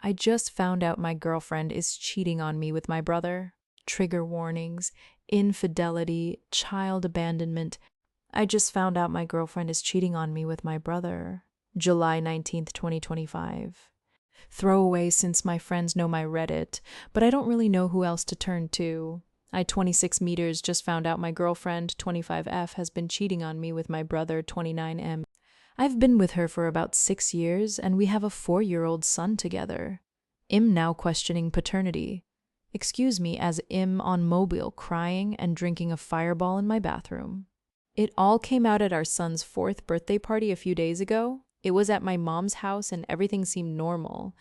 I just found out my girlfriend is cheating on me with my brother. Trigger warnings, infidelity, child abandonment. I just found out my girlfriend is cheating on me with my brother. July 19th, 2025. Throwaway since my friends know my Reddit, but I don't really know who else to turn to. I 26 meters just found out my girlfriend 25F has been cheating on me with my brother 29M. I've been with her for about 6 years and we have a 4-year-old son together. Im now questioning paternity. Excuse me as Im on mobile crying and drinking a fireball in my bathroom. It all came out at our son's 4th birthday party a few days ago. It was at my mom's house and everything seemed normal.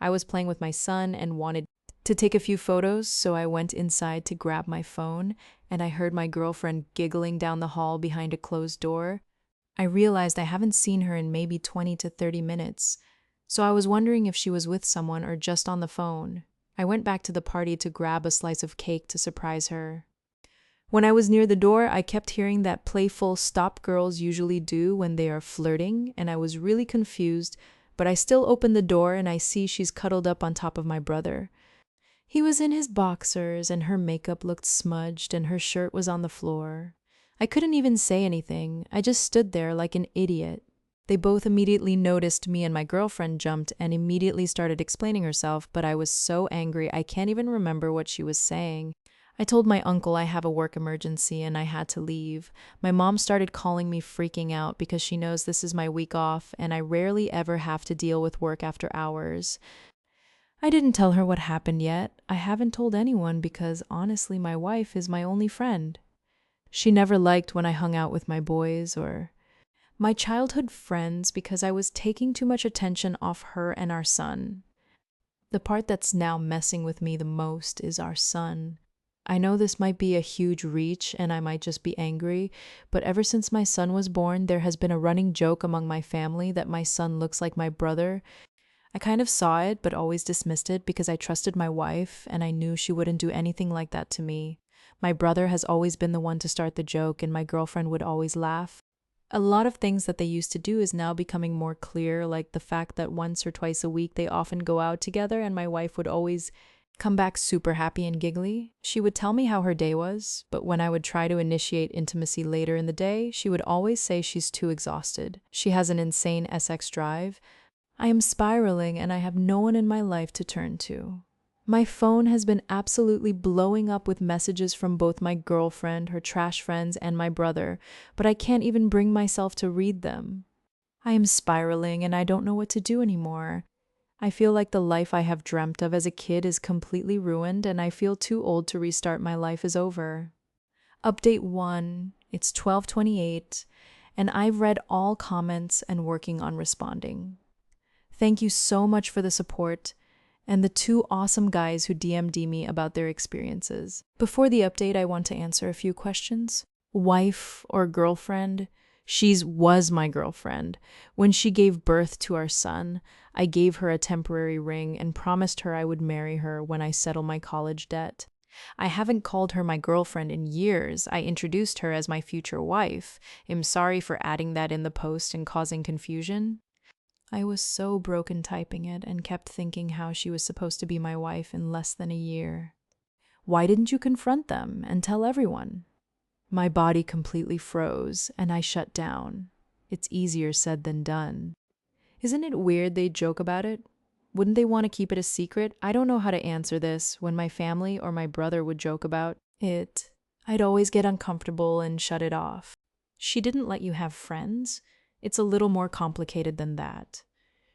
I was playing with my son and wanted to take a few photos, so I went inside to grab my phone and I heard my girlfriend giggling down the hall behind a closed door. I realized I haven't seen her in maybe 20 to 30 minutes, so I was wondering if she was with someone or just on the phone. I went back to the party to grab a slice of cake to surprise her. When I was near the door, I kept hearing that playful stop girls usually do when they are flirting, and I was really confused, but I still opened the door and I see she's cuddled up on top of my brother. He was in his boxers and her makeup looked smudged and her shirt was on the floor. I couldn't even say anything. I just stood there like an idiot. They both immediately noticed me and my girlfriend jumped and immediately started explaining herself, but I was so angry I can't even remember what she was saying. I told my uncle I have a work emergency and I had to leave. My mom started calling me freaking out because she knows this is my week off and I rarely ever have to deal with work after hours. I didn't tell her what happened yet. I haven't told anyone because honestly my wife is my only friend. She never liked when I hung out with my boys or my childhood friends because I was taking too much attention off her and our son. The part that's now messing with me the most is our son. I know this might be a huge reach and I might just be angry, but ever since my son was born, there has been a running joke among my family that my son looks like my brother. I kind of saw it, but always dismissed it because I trusted my wife and I knew she wouldn't do anything like that to me. My brother has always been the one to start the joke and my girlfriend would always laugh. A lot of things that they used to do is now becoming more clear, like the fact that once or twice a week they often go out together and my wife would always come back super happy and giggly. She would tell me how her day was, but when I would try to initiate intimacy later in the day, she would always say she's too exhausted. She has an insane SX drive. I am spiraling and I have no one in my life to turn to. My phone has been absolutely blowing up with messages from both my girlfriend, her trash friends, and my brother, but I can't even bring myself to read them. I am spiraling and I don't know what to do anymore. I feel like the life I have dreamt of as a kid is completely ruined and I feel too old to restart my life is over. Update 1, it's 12:28, and I've read all comments and working on responding. Thank you so much for the support and the 2 awesome guys who DM'd me about their experiences. Before the update, I want to answer a few questions. Wife or girlfriend? She's was my girlfriend. When she gave birth to our son, I gave her a temporary ring and promised her I would marry her when I settle my college debt. I haven't called her my girlfriend in years. I introduced her as my future wife. I'm sorry for adding that in the post and causing confusion. I was so broken typing it and kept thinking how she was supposed to be my wife in less than a year. Why didn't you confront them and tell everyone? My body completely froze and I shut down. It's easier said than done. Isn't it weird they joke about it? Wouldn't they want to keep it a secret? I don't know how to answer this. When my family or my brother would joke about it, I'd always get uncomfortable and shut it off. She didn't let you have friends? It's a little more complicated than that.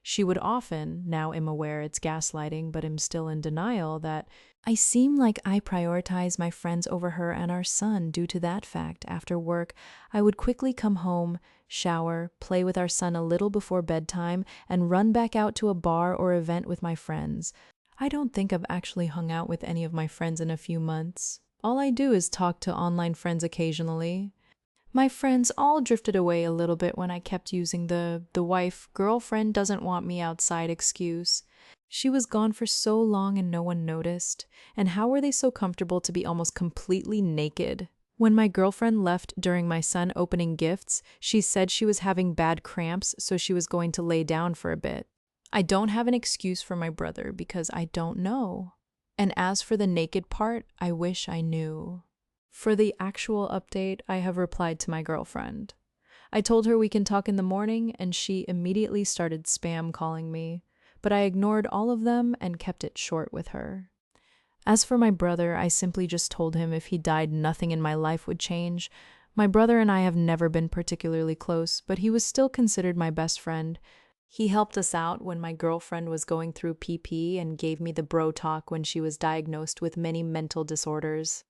She would often, now am aware it's gaslighting, but am still in denial that I seem like I prioritize my friends over her and our son due to that fact. After work, I would quickly come home, shower, play with our son a little before bedtime, and run back out to a bar or event with my friends. I don't think I've actually hung out with any of my friends in a few months. All I do is talk to online friends occasionally. My friends all drifted away a little bit when I kept using the wife, girlfriend doesn't want me outside excuse. She was gone for so long and no one noticed. And how were they so comfortable to be almost completely naked? When my girlfriend left during my son opening gifts, she said she was having bad cramps, so she was going to lay down for a bit. I don't have an excuse for my brother because I don't know. And as for the naked part, I wish I knew. For the actual update, I have replied to my girlfriend. I told her we can talk in the morning, and she immediately started spam calling me, but I ignored all of them and kept it short with her. As for my brother, I simply just told him if he died, nothing in my life would change. My brother and I have never been particularly close, but he was still considered my best friend. He helped us out when my girlfriend was going through PP and gave me the bro talk when she was diagnosed with many mental disorders.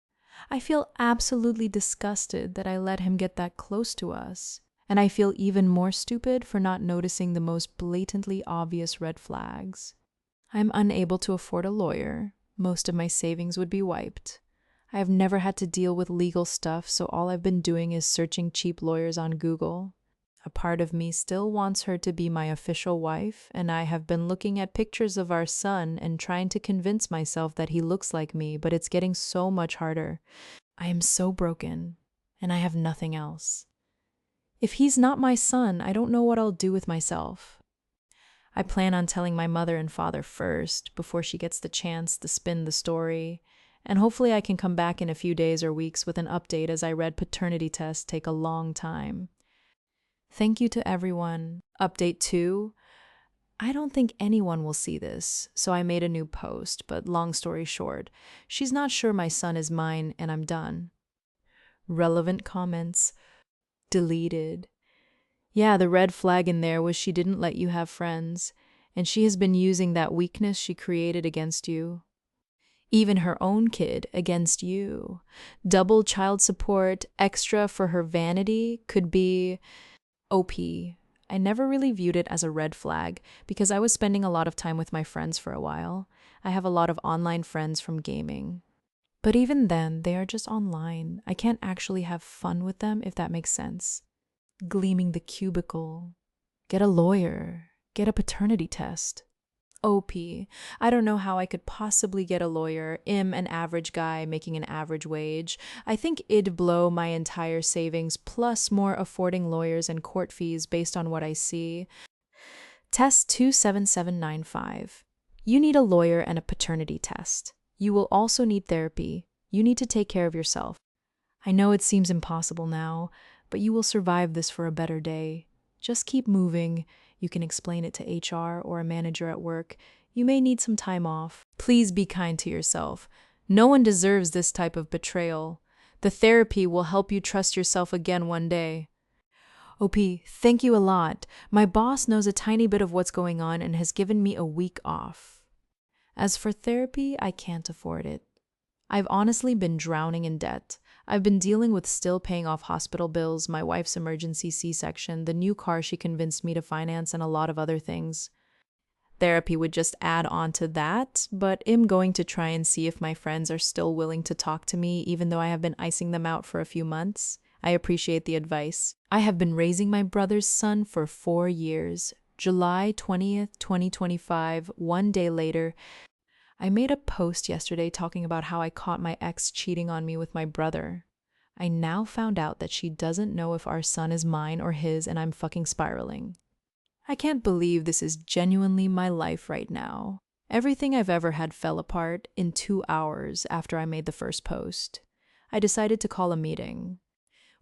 I feel absolutely disgusted that I let him get that close to us, and I feel even more stupid for not noticing the most blatantly obvious red flags. I'm unable to afford a lawyer. Most of my savings would be wiped. I have never had to deal with legal stuff, so all I've been doing is searching cheap lawyers on Google. A part of me still wants her to be my official wife, and I have been looking at pictures of our son and trying to convince myself that he looks like me, but it's getting so much harder. I am so broken, and I have nothing else. If he's not my son, I don't know what I'll do with myself. I plan on telling my mother and father first, before she gets the chance to spin the story, and hopefully I can come back in a few days or weeks with an update, as I read paternity tests take a long time. Thank you to everyone. Update 2. I don't think anyone will see this, so I made a new post, but long story short, she's not sure my son is mine and I'm done. Relevant comments. Deleted. Yeah, the red flag in there was she didn't let you have friends, and she has been using that weakness she created against you. Even her own kid against you. Double child support, extra for her vanity could be OP. I never really viewed it as a red flag because I was spending a lot of time with my friends for a while. I have a lot of online friends from gaming. But even then, they are just online. I can't actually have fun with them, if that makes sense. Gleaming the cubicle. Get a lawyer. Get a paternity test. OP. I don't know how I could possibly get a lawyer. An average guy making an average wage. I think it'd blow my entire savings plus more affording lawyers and court fees based on what I see. Test 27795. You need a lawyer and a paternity test. You will also need therapy. You need to take care of yourself. I know it seems impossible now, but you will survive this for a better day. Just keep moving. You can explain it to HR or a manager at work. You may need some time off. Please be kind to yourself. No one deserves this type of betrayal. The therapy will help you trust yourself again one day. OP, thank you a lot. My boss knows a tiny bit of what's going on and has given me a week off. As for therapy, I can't afford it. I've honestly been drowning in debt. I've been dealing with still paying off hospital bills, my wife's emergency C-section, the new car she convinced me to finance, and a lot of other things. Therapy would just add on to that, but I'm going to try and see if my friends are still willing to talk to me, even though I have been icing them out for a few months. I appreciate the advice. I have been raising my brother's son for 4 years. July 20th, 2025, one day later, I made a post yesterday talking about how I caught my ex cheating on me with my brother. I now found out that she doesn't know if our son is mine or his, and I'm fucking spiraling. I can't believe this is genuinely my life right now. Everything I've ever had fell apart in 2 hours after I made the first post. I decided to call a meeting.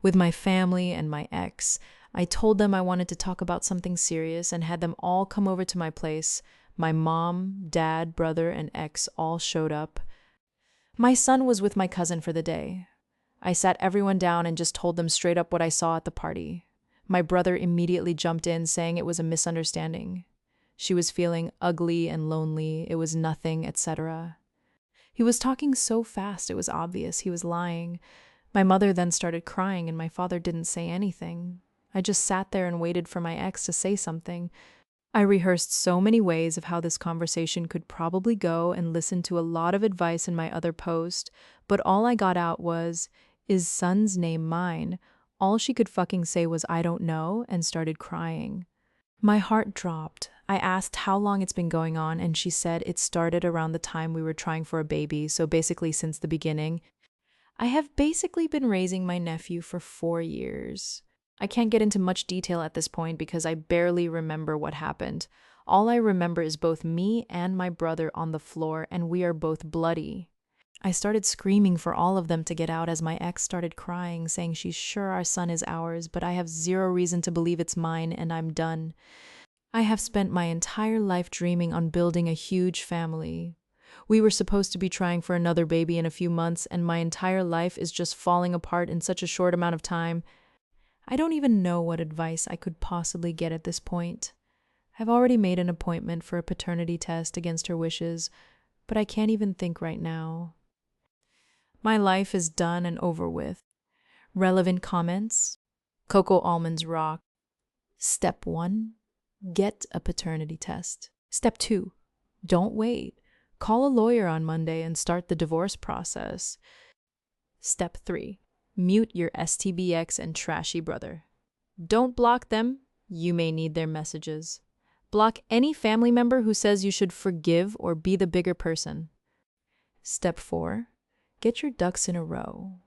With my family and my ex, I told them I wanted to talk about something serious and had them all come over to my place. My mom, dad, brother, and ex all showed up. My son was with my cousin for the day. I sat everyone down and just told them straight up what I saw at the party. My brother immediately jumped in, saying it was a misunderstanding. She was feeling ugly and lonely, it was nothing, etc. He was talking so fast it was obvious he was lying. My mother then started crying and my father didn't say anything. I just sat there and waited for my ex to say something. I rehearsed so many ways of how this conversation could probably go and listened to a lot of advice in my other post, but all I got out was, "Is son's name mine?" All she could fucking say was, "I don't know," and started crying. My heart dropped. I asked how long it's been going on, and she said it started around the time we were trying for a baby, so basically since the beginning. I have basically been raising my nephew for 4 years. I can't get into much detail at this point because I barely remember what happened. All I remember is both me and my brother on the floor, and we are both bloody. I started screaming for all of them to get out as my ex started crying, saying she's sure our son is ours, but I have zero reason to believe it's mine and I'm done. I have spent my entire life dreaming on building a huge family. We were supposed to be trying for another baby in a few months, and my entire life is just falling apart in such a short amount of time. I don't even know what advice I could possibly get at this point. I've already made an appointment for a paternity test against her wishes, but I can't even think right now. My life is done and over with. Relevant comments? Cocoa Almonds Rock. Step 1. Get a paternity test. Step 2. Don't wait. Call a lawyer on Monday and start the divorce process. Step 3. Mute your STBX and trashy brother. Don't block them. You may need their messages. Block any family member who says you should forgive or be the bigger person. Step 4. Get your ducks in a row.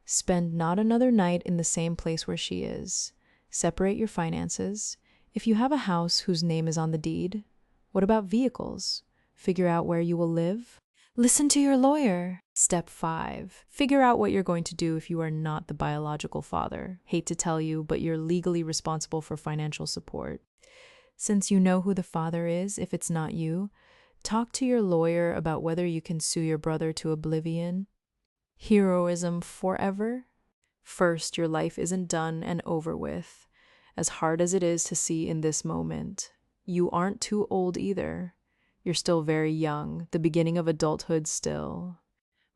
Spend not another night in the same place where she is. Separate your finances. If you have a house whose name is on the deed, what about vehicles? Figure out where you will live. Listen to your lawyer. Step 5. Figure out what you're going to do if you are not the biological father. Hate to tell you, but you're legally responsible for financial support. Since you know who the father is, if it's not you, talk to your lawyer about whether you can sue your brother to oblivion. Heroism forever? First, your life isn't done and over with. As hard as it is to see in this moment, you aren't too old either. You're still very young, the beginning of adulthood still.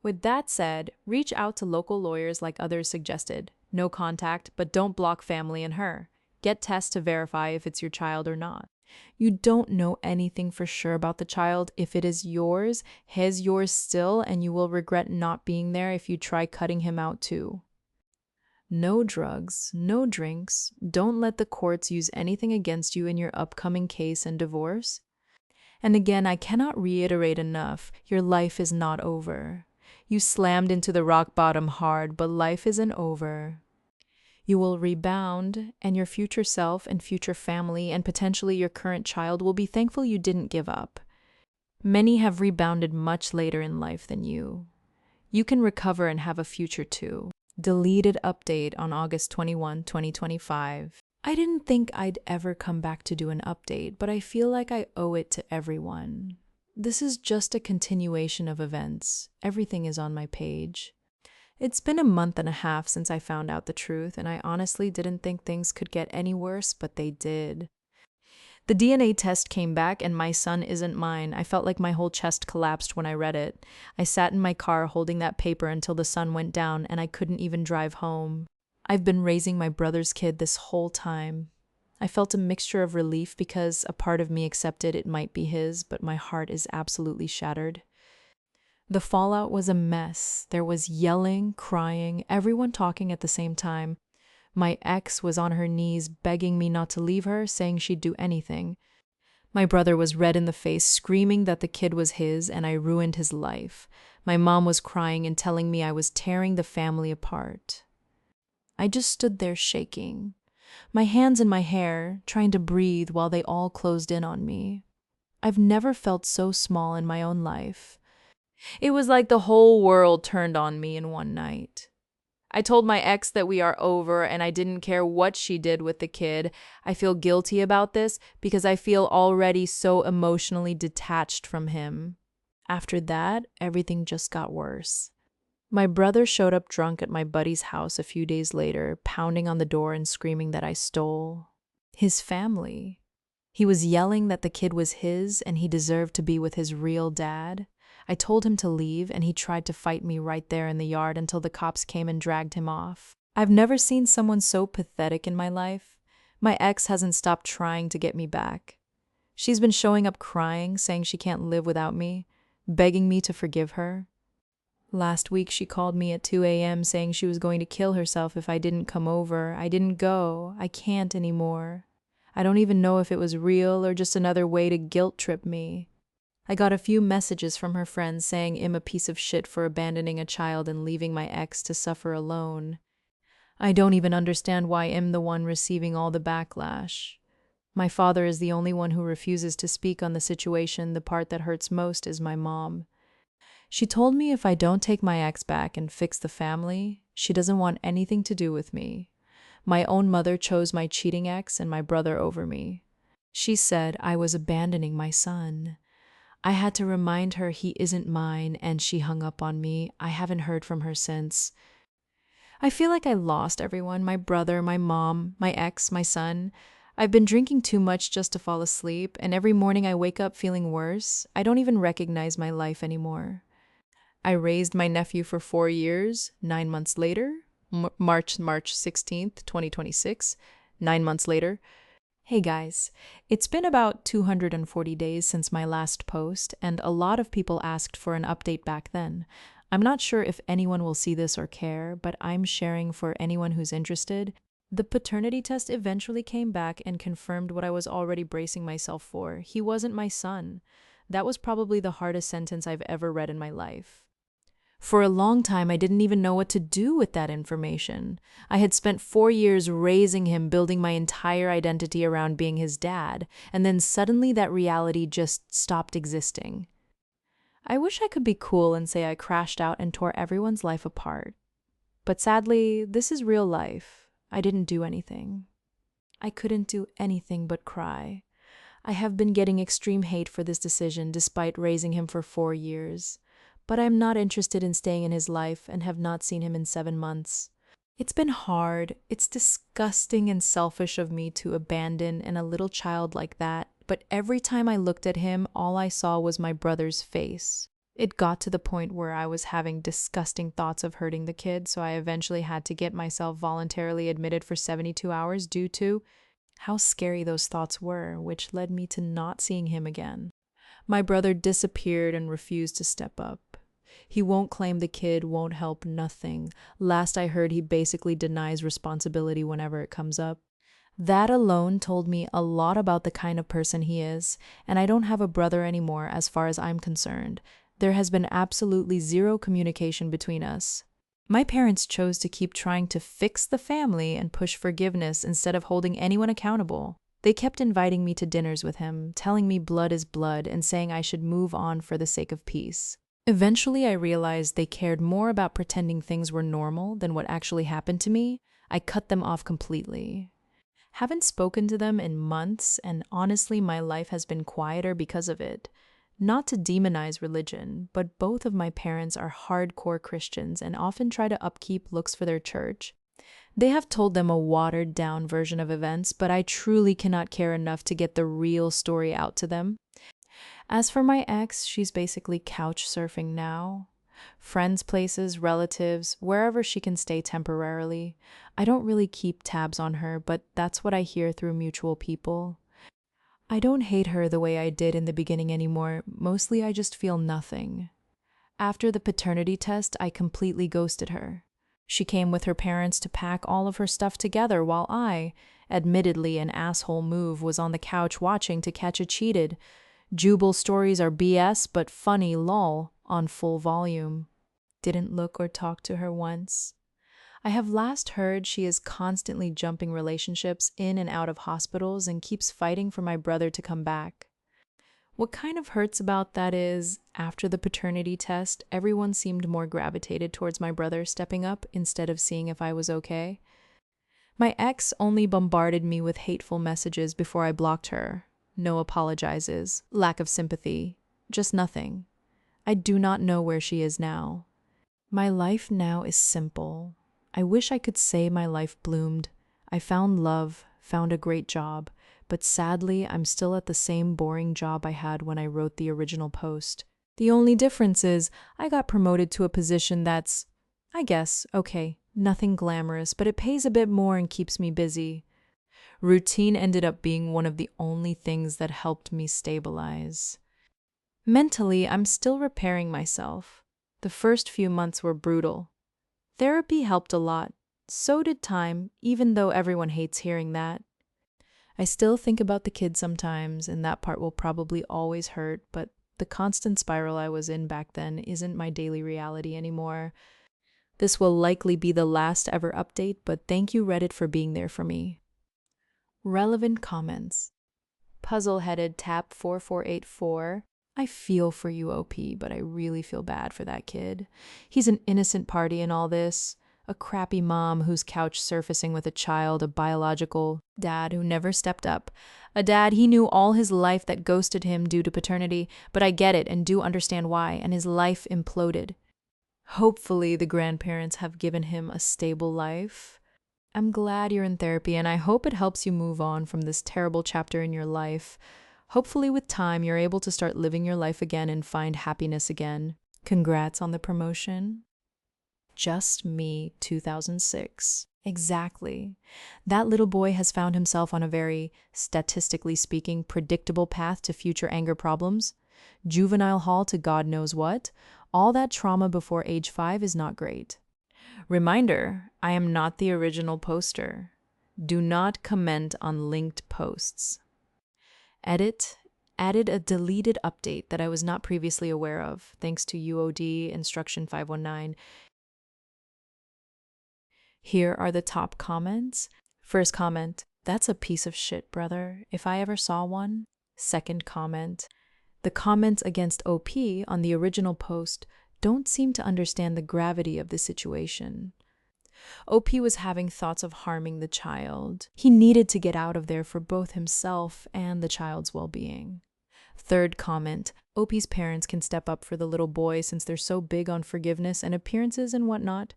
With that said, reach out to local lawyers like others suggested. No contact, but don't block family and her. Get tests to verify if it's your child or not. You don't know anything for sure about the child. If it is yours, he's yours still, and you will regret not being there if you try cutting him out too. No drugs, no drinks. Don't let the courts use anything against you in your upcoming case and divorce. And again, I cannot reiterate enough, your life is not over. You slammed into the rock bottom hard, but life isn't over. You will rebound, and your future self and future family and potentially your current child will be thankful you didn't give up. Many have rebounded much later in life than you. You can recover and have a future too. Deleted update on August 21, 2025. I didn't think I'd ever come back to do an update, but I feel like I owe it to everyone. This is just a continuation of events. Everything is on my page. It's been a month and a half since I found out the truth, and I honestly didn't think things could get any worse, but they did. The DNA test came back, and my son isn't mine. I felt like my whole chest collapsed when I read it. I sat in my car holding that paper until the sun went down, and I couldn't even drive home. I've been raising my brother's kid this whole time. I felt a mixture of relief because a part of me accepted it might be his, but my heart is absolutely shattered. The fallout was a mess. There was yelling, crying, everyone talking at the same time. My ex was on her knees begging me not to leave her, saying she'd do anything. My brother was red in the face, screaming that the kid was his and I ruined his life. My mom was crying and telling me I was tearing the family apart. I just stood there shaking, my hands in my hair, trying to breathe while they all closed in on me. I've never felt so small in my own life. It was like the whole world turned on me in one night. I told my ex that we are over and I didn't care what she did with the kid. I feel guilty about this because I feel already so emotionally detached from him. After that, everything just got worse. My brother showed up drunk at my buddy's house a few days later, pounding on the door and screaming that I stole his family. He was yelling that the kid was his and he deserved to be with his real dad. I told him to leave, and he tried to fight me right there in the yard until the cops came and dragged him off. I've never seen someone so pathetic in my life. My ex hasn't stopped trying to get me back. She's been showing up crying, saying she can't live without me, begging me to forgive her. Last week she called me at 2 a.m. saying she was going to kill herself if I didn't come over. I didn't go. I can't anymore. I don't even know if it was real or just another way to guilt trip me. I got a few messages from her friends saying I'm a piece of shit for abandoning a child and leaving my ex to suffer alone. I don't even understand why I'm the one receiving all the backlash. My father is the only one who refuses to speak on the situation. The part that hurts most is my mom. She told me if I don't take my ex back and fix the family, she doesn't want anything to do with me. My own mother chose my cheating ex and my brother over me. She said I was abandoning my son. I had to remind her he isn't mine, and she hung up on me. I haven't heard from her since. I feel like I lost everyone: my brother, my mom, my ex, my son. I've been drinking too much just to fall asleep, and every morning I wake up feeling worse. I don't even recognize my life anymore. I raised my nephew for 4 years. 9 months later, March 16th, 2026, 9 months later. Hey guys, it's been about 240 days since my last post, and a lot of people asked for an update back then. I'm not sure if anyone will see this or care, but I'm sharing for anyone who's interested. The paternity test eventually came back and confirmed what I was already bracing myself for. He wasn't my son. That was probably the hardest sentence I've ever read in my life. For a long time, I didn't even know what to do with that information. I had spent 4 years raising him, building my entire identity around being his dad, and then suddenly that reality just stopped existing. I wish I could be cool and say I crashed out and tore everyone's life apart. But sadly, this is real life. I didn't do anything. I couldn't do anything but cry. I have been getting extreme hate for this decision despite raising him for 4 years. But I'm not interested in staying in his life and have not seen him in 7 months. It's been hard. It's disgusting and selfish of me to abandon a little child like that. But every time I looked at him, all I saw was my brother's face. It got to the point where I was having disgusting thoughts of hurting the kid, so I eventually had to get myself voluntarily admitted for 72 hours due to how scary those thoughts were, which led me to not seeing him again. My brother disappeared and refused to step up. He won't claim the kid, won't help, nothing. Last I heard, he basically denies responsibility whenever it comes up. That alone told me a lot about the kind of person he is, and I don't have a brother anymore as far as I'm concerned. There has been absolutely zero communication between us. My parents chose to keep trying to fix the family and push forgiveness instead of holding anyone accountable. They kept inviting me to dinners with him, telling me blood is blood, and saying I should move on for the sake of peace. Eventually, I realized they cared more about pretending things were normal than what actually happened to me. I cut them off completely. Haven't spoken to them in months, and honestly, my life has been quieter because of it. Not to demonize religion, but both of my parents are hardcore Christians and often try to upkeep looks for their church. They have told them a watered down version of events, but I truly cannot care enough to get the real story out to them. As for my ex, she's basically couch surfing now. Friends' places, relatives, wherever she can stay temporarily. I don't really keep tabs on her, but that's what I hear through mutual people. I don't hate her the way I did in the beginning anymore. Mostly I just feel nothing. After the paternity test, I completely ghosted her. She came with her parents to pack all of her stuff together while I, admittedly an asshole move, was on the couch watching To Catch a Cheated. Jubal stories are BS, but funny lol on full volume. Didn't look or talk to her once. I have last heard she is constantly jumping relationships in and out of hospitals and keeps fighting for my brother to come back. What kind of hurts about that is, after the paternity test, everyone seemed more gravitated towards my brother stepping up instead of seeing if I was okay. My ex only bombarded me with hateful messages before I blocked her. No apologizes, lack of sympathy, just nothing. I do not know where she is now. My life now is simple. I wish I could say my life bloomed. I found love, found a great job, but sadly, I'm still at the same boring job I had when I wrote the original post. The only difference is I got promoted to a position that's, I guess, okay, nothing glamorous, but it pays a bit more and keeps me busy. Routine ended up being one of the only things that helped me stabilize. Mentally, I'm still repairing myself. The first few months were brutal. Therapy helped a lot. So did time, even though everyone hates hearing that. I still think about the kid sometimes, and that part will probably always hurt, but the constant spiral I was in back then isn't my daily reality anymore. This will likely be the last ever update, but thank you, Reddit, for being there for me. Relevant comments. Puzzle-headed tap 4484. I feel for you, OP, but I really feel bad for that kid. He's an innocent party in all this. A crappy mom who's couch surfacing with a child, a biological dad who never stepped up. A dad he knew all his life that ghosted him due to paternity, but I get it and do understand why, and his life imploded. Hopefully, the grandparents have given him a stable life. I'm glad you're in therapy, and I hope it helps you move on from this terrible chapter in your life. Hopefully, with time, you're able to start living your life again and find happiness again. Congrats on the promotion. Just Me, 2006. Exactly. That little boy has found himself on a very, statistically speaking, predictable path to future anger problems. Juvenile hall to God knows what. All that trauma before age 5 is not great. Reminder, I am not the original poster. Do not comment on linked posts. Edit. Added a deleted update that I was not previously aware of, thanks to UOD Instruction 519. Here are the top comments. First comment, that's a piece of shit, brother, if I ever saw one. Second comment, the comments against OP on the original post don't seem to understand the gravity of the situation. OP was having thoughts of harming the child. He needed to get out of there for both himself and the child's well-being. Third comment, OP's parents can step up for the little boy since they're so big on forgiveness and appearances and whatnot.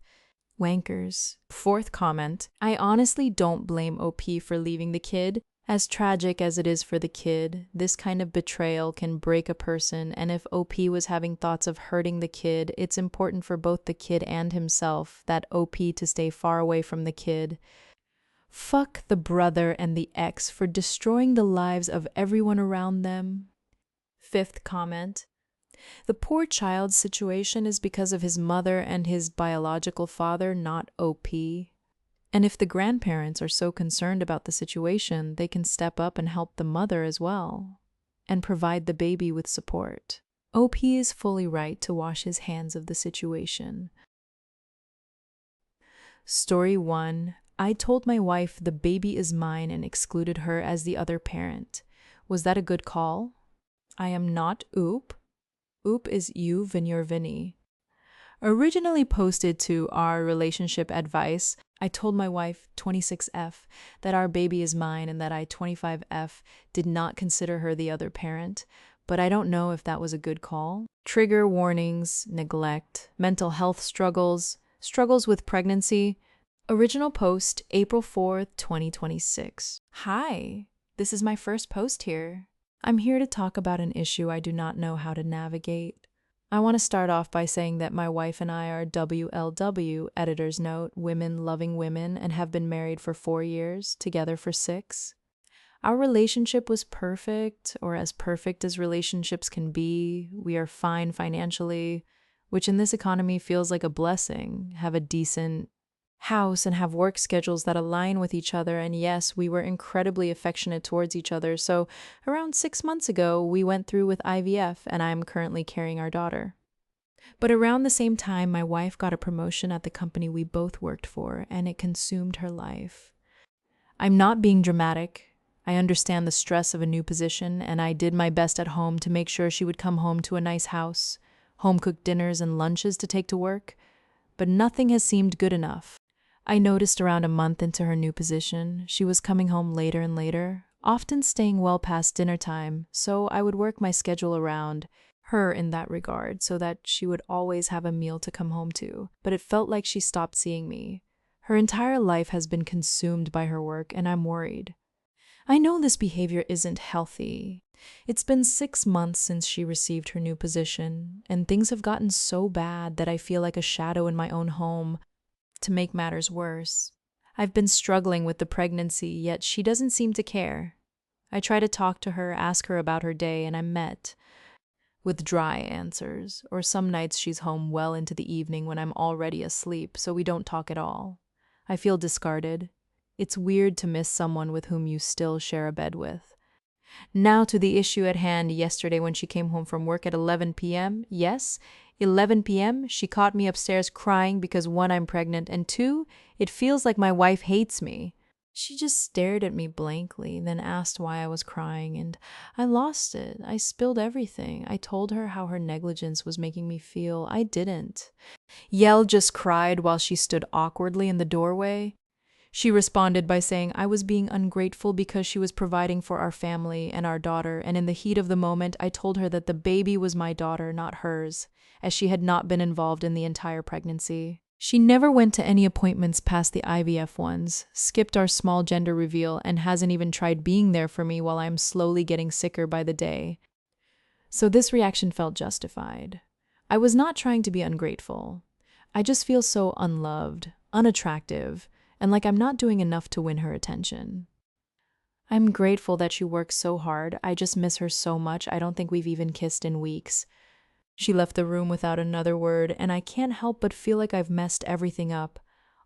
Wankers. Fourth comment, I honestly don't blame OP for leaving the kid. As tragic as it is for the kid, this kind of betrayal can break a person, and if OP was having thoughts of hurting the kid, it's important for both the kid and himself that OP to stay far away from the kid. Fuck the brother and the ex for destroying the lives of everyone around them. Fifth comment, the poor child's situation is because of his mother and his biological father, not OP. And if the grandparents are so concerned about the situation, they can step up and help the mother as well, and provide the baby with support. OP is fully right to wash his hands of the situation. Story 1. I told my wife the baby is mine and excluded her as the other parent. Was that a good call? I am not Oop. Oop is you, Vinyor Vinny. Originally posted to our relationship advice, I told my wife, 26F, that our baby is mine and that I, 25F, did not consider her the other parent, but I don't know if that was a good call. Trigger warnings, neglect, mental health struggles, struggles with pregnancy. Original post, April 4th, 2026. Hi, this is my first post here. I'm here to talk about an issue I do not know how to navigate. I want to start off by saying that my wife and I are WLW, editor's note, women loving women, and have been married for 4 years, together for 6. Our relationship was perfect, or as perfect as relationships can be. We are fine financially, which in this economy feels like a blessing, have a decent house and have work schedules that align with each other, and yes, we were incredibly affectionate towards each other, so around 6 months ago, we went through with IVF, and I'm currently carrying our daughter. But around the same time, my wife got a promotion at the company we both worked for, and it consumed her life. I'm not being dramatic. I understand the stress of a new position, and I did my best at home to make sure she would come home to a nice house, home-cooked dinners and lunches to take to work, but nothing has seemed good enough. I noticed around a month into her new position, she was coming home later and later, often staying well past dinner time, so I would work my schedule around her in that regard so that she would always have a meal to come home to. But it felt like she stopped seeing me. Her entire life has been consumed by her work, and I'm worried. I know this behavior isn't healthy. It's been 6 months since she received her new position, and things have gotten so bad that I feel like a shadow in my own home. To make matters worse, I've been struggling with the pregnancy, yet she doesn't seem to care. I try to talk to her, ask her about her day, and I'm met with dry answers, or some nights she's home well into the evening when I'm already asleep, so we don't talk at all. I feel discarded. It's weird to miss someone with whom you still share a bed with. Now to the issue at hand. Yesterday when she came home from work at 11 p.m., yes, 11 p.m., she caught me upstairs crying because 1, I'm pregnant, and 2, it feels like my wife hates me. She just stared at me blankly, then asked why I was crying, and I lost it. I spilled everything. I told her how her negligence was making me feel. I didn't. Yell just cried while she stood awkwardly in the doorway. She responded by saying I was being ungrateful because she was providing for our family and our daughter, and in the heat of the moment, I told her that the baby was my daughter, not hers, as she had not been involved in the entire pregnancy. She never went to any appointments past the IVF ones, skipped our small gender reveal, and hasn't even tried being there for me while I'm slowly getting sicker by the day. So this reaction felt justified. I was not trying to be ungrateful. I just feel so unloved, unattractive, and like I'm not doing enough to win her attention. I'm grateful that she works so hard. I just miss her so much. I don't think we've even kissed in weeks. She left the room without another word, and I can't help but feel like I've messed everything up.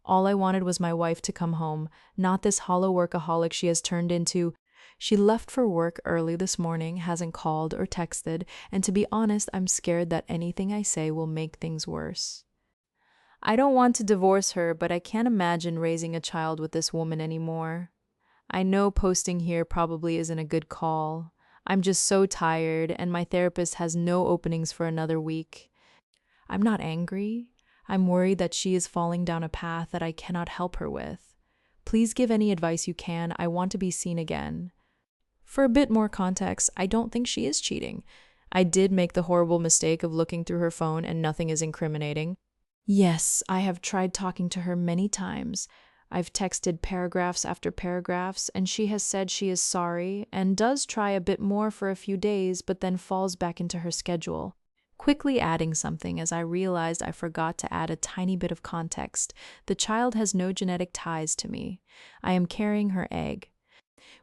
All I wanted was my wife to come home, not this hollow workaholic she has turned into. She left for work early this morning, hasn't called or texted, and to be honest, I'm scared that anything I say will make things worse. I don't want to divorce her, but I can't imagine raising a child with this woman anymore. I know posting here probably isn't a good call. I'm just so tired, and my therapist has no openings for another week. I'm not angry. I'm worried that she is falling down a path that I cannot help her with. Please give any advice you can. I want to be seen again. For a bit more context, I don't think she is cheating. I did make the horrible mistake of looking through her phone and nothing is incriminating. Yes, I have tried talking to her many times. I've texted paragraphs after paragraphs, and she has said she is sorry and does try a bit more for a few days, but then falls back into her schedule. Quickly adding something as I realized I forgot to add a tiny bit of context. The child has no genetic ties to me. I am carrying her egg.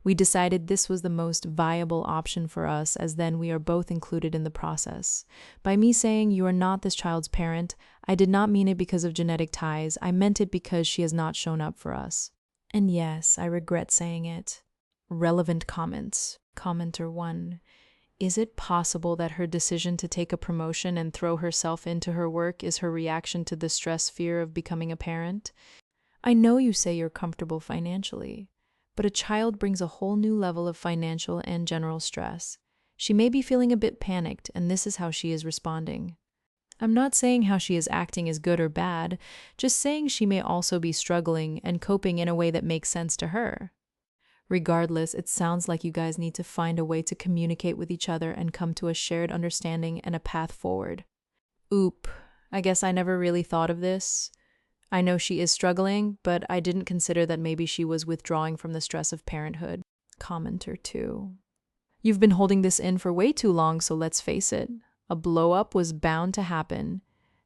We decided this was the most viable option for us, as then we are both included in the process. By me saying you are not this child's parent, I did not mean it because of genetic ties. I meant it because she has not shown up for us. And yes, I regret saying it. Relevant comments. Commenter 1. Is it possible that her decision to take a promotion and throw herself into her work is her reaction to the stress fear of becoming a parent? I know you say you're comfortable financially, but a child brings a whole new level of financial and general stress. She may be feeling a bit panicked, and this is how she is responding. I'm not saying how she is acting is good or bad, just saying she may also be struggling and coping in a way that makes sense to her. Regardless, it sounds like you guys need to find a way to communicate with each other and come to a shared understanding and a path forward. Oop, I guess I never really thought of this. I know she is struggling, but I didn't consider that maybe she was withdrawing from the stress of parenthood. Commenter 2. You've been holding this in for way too long, so let's face it. A blow-up was bound to happen.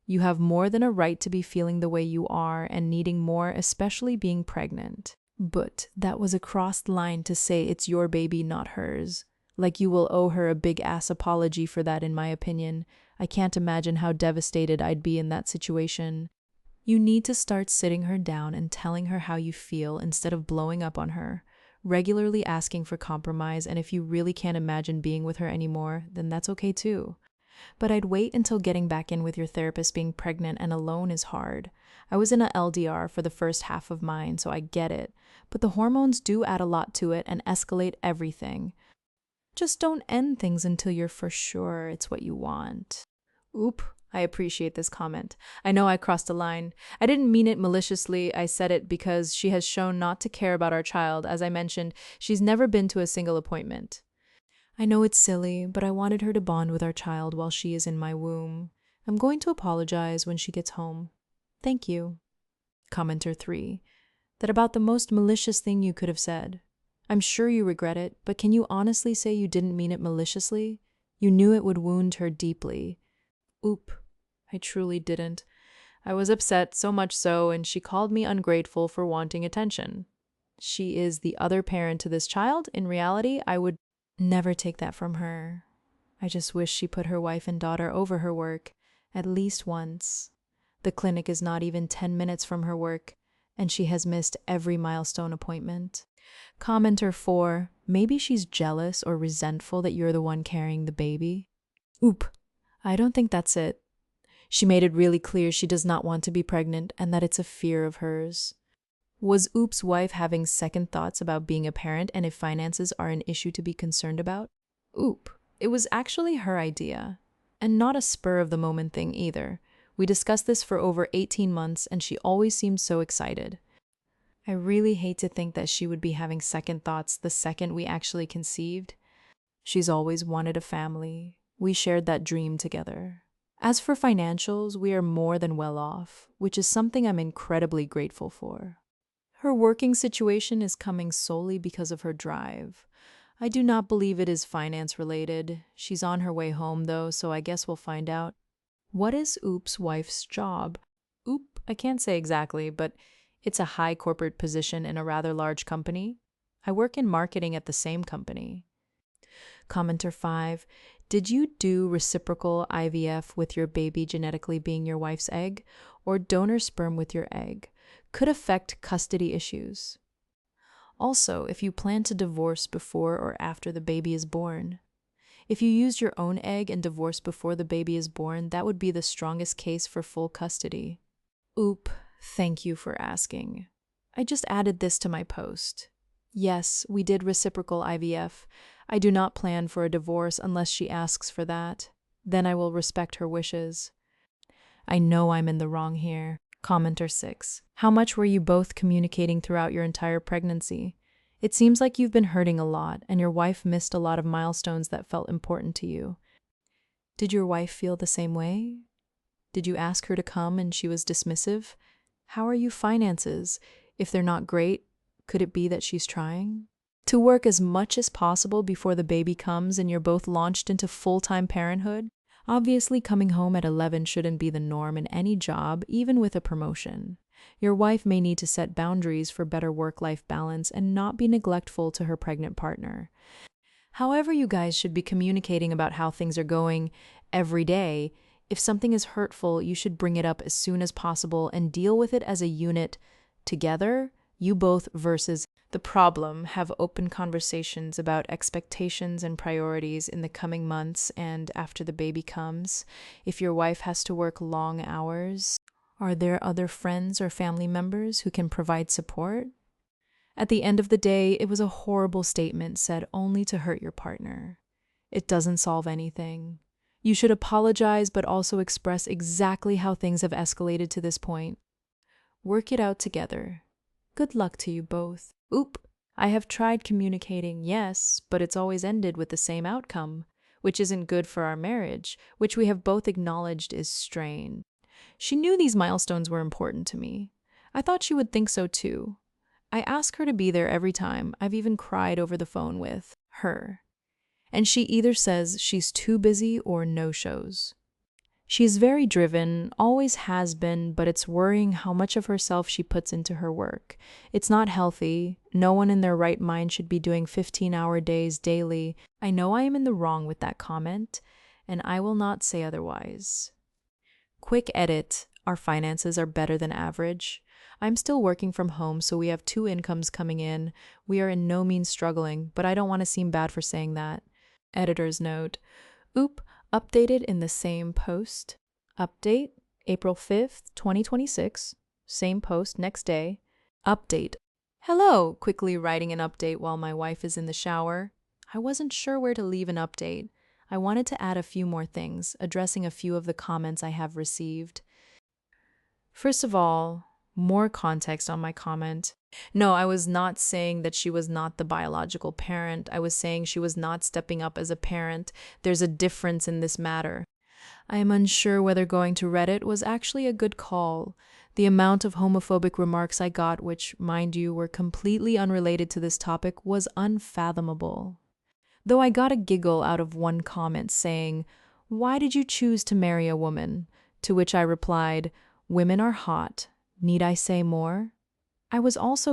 You have more than a right to be feeling the way you are and needing more, especially being pregnant. But that was a crossed line to say it's your baby, not hers. Like you will owe her a big-ass apology for that, in my opinion. I can't imagine how devastated I'd be in that situation. You need to start sitting her down and telling her how you feel instead of blowing up on her. Regularly asking for compromise, and if you really can't imagine being with her anymore, then that's okay too. But I'd wait until getting back in with your therapist. Being pregnant and alone is hard. I was in a LDR for the first half of mine, so I get it. But the hormones do add a lot to it and escalate everything. Just don't end things until you're for sure it's what you want. Oop, I appreciate this comment. I know I crossed a line. I didn't mean it maliciously. I said it because she has shown not to care about our child. As I mentioned, she's never been to a single appointment. I know it's silly, but I wanted her to bond with our child while she is in my womb. I'm going to apologize when she gets home. Thank you. Commenter 3. That about the most malicious thing you could have said. I'm sure you regret it, but can you honestly say you didn't mean it maliciously? You knew it would wound her deeply. Oop, I truly didn't. I was upset, so much so, and she called me ungrateful for wanting attention. She is the other parent to this child. In reality, I would never take that from her. I just wish she put her wife and daughter over her work, at least once. The clinic is not even 10 minutes from her work, and she has missed every milestone appointment. Commenter 4. Maybe she's jealous or resentful that you're the one carrying the baby. Oop, I don't think that's it. She made it really clear she does not want to be pregnant and that it's a fear of hers. Was Oop's wife having second thoughts about being a parent and if finances are an issue to be concerned about? Oop, it was actually her idea. And not a spur of the moment thing either. We discussed this for over 18 months and she always seemed so excited. I really hate to think that she would be having second thoughts the second we actually conceived. She's always wanted a family. We shared that dream together. As for financials, we are more than well off, which is something I'm incredibly grateful for. Her working situation is coming solely because of her drive. I do not believe it is finance related. She's on her way home though, so I guess we'll find out. What is Oop's wife's job? Oop, I can't say exactly, but it's a high corporate position in a rather large company. I work in marketing at the same company. Commenter 5. Did you do reciprocal IVF with your baby genetically being your wife's egg, or donor sperm with your egg? Could affect custody issues. Also, if you plan to divorce before or after the baby is born. If you used your own egg and divorced before the baby is born, that would be the strongest case for full custody. Oop, thank you for asking. I just added this to my post. Yes, we did reciprocal IVF. I do not plan for a divorce unless she asks for that. Then I will respect her wishes. I know I'm in the wrong here. Commenter 6. How much were you both communicating throughout your entire pregnancy? It seems like you've been hurting a lot, and your wife missed a lot of milestones that felt important to you. Did your wife feel the same way? Did you ask her to come and she was dismissive? How are you finances? If they're not great, could it be that she's trying to work as much as possible before the baby comes and you're both launched into full-time parenthood? Obviously, coming home at 11 shouldn't be the norm in any job, even with a promotion. Your wife may need to set boundaries for better work-life balance and not be neglectful to her pregnant partner. However, you guys should be communicating about how things are going every day. If something is hurtful, you should bring it up as soon as possible and deal with it as a unit together, you both versus the problem. Have open conversations about expectations and priorities in the coming months and after the baby comes. If your wife has to work long hours, are there other friends or family members who can provide support? At the end of the day, it was a horrible statement said only to hurt your partner. It doesn't solve anything. You should apologize, but also express exactly how things have escalated to this point. Work it out together. Good luck to you both. Oop, I have tried communicating, yes, but it's always ended with the same outcome, which isn't good for our marriage, which we have both acknowledged is strained. She knew these milestones were important to me. I thought she would think so too. I ask her to be there every time. I've even cried over the phone with her. And she either says she's too busy or no-shows. She is very driven, always has been, but it's worrying how much of herself she puts into her work. It's not healthy. No one in their right mind should be doing 15-hour days daily. I know I am in the wrong with that comment, and I will not say otherwise. Quick edit. Our finances are better than average. I'm still working from home, so we have 2 incomes coming in. We are in no means struggling, but I don't want to seem bad for saying that. Editor's note. Oop, updated in the same post. Update, April 5th, 2026. Same post next day. Update. Hello, quickly writing an update while my wife is in the shower. I wasn't sure where to leave an update. I wanted to add a few more things, addressing a few of the comments I have received. First of all, more context on my comment. No, I was not saying that she was not the biological parent. I was saying she was not stepping up as a parent. There's a difference in this matter. I am unsure whether going to Reddit was actually a good call. The amount of homophobic remarks I got, which, mind you, were completely unrelated to this topic, was unfathomable. Though I got a giggle out of one comment saying, "Why did you choose to marry a woman?" To which I replied, "Women are hot. Need I say more?" I was also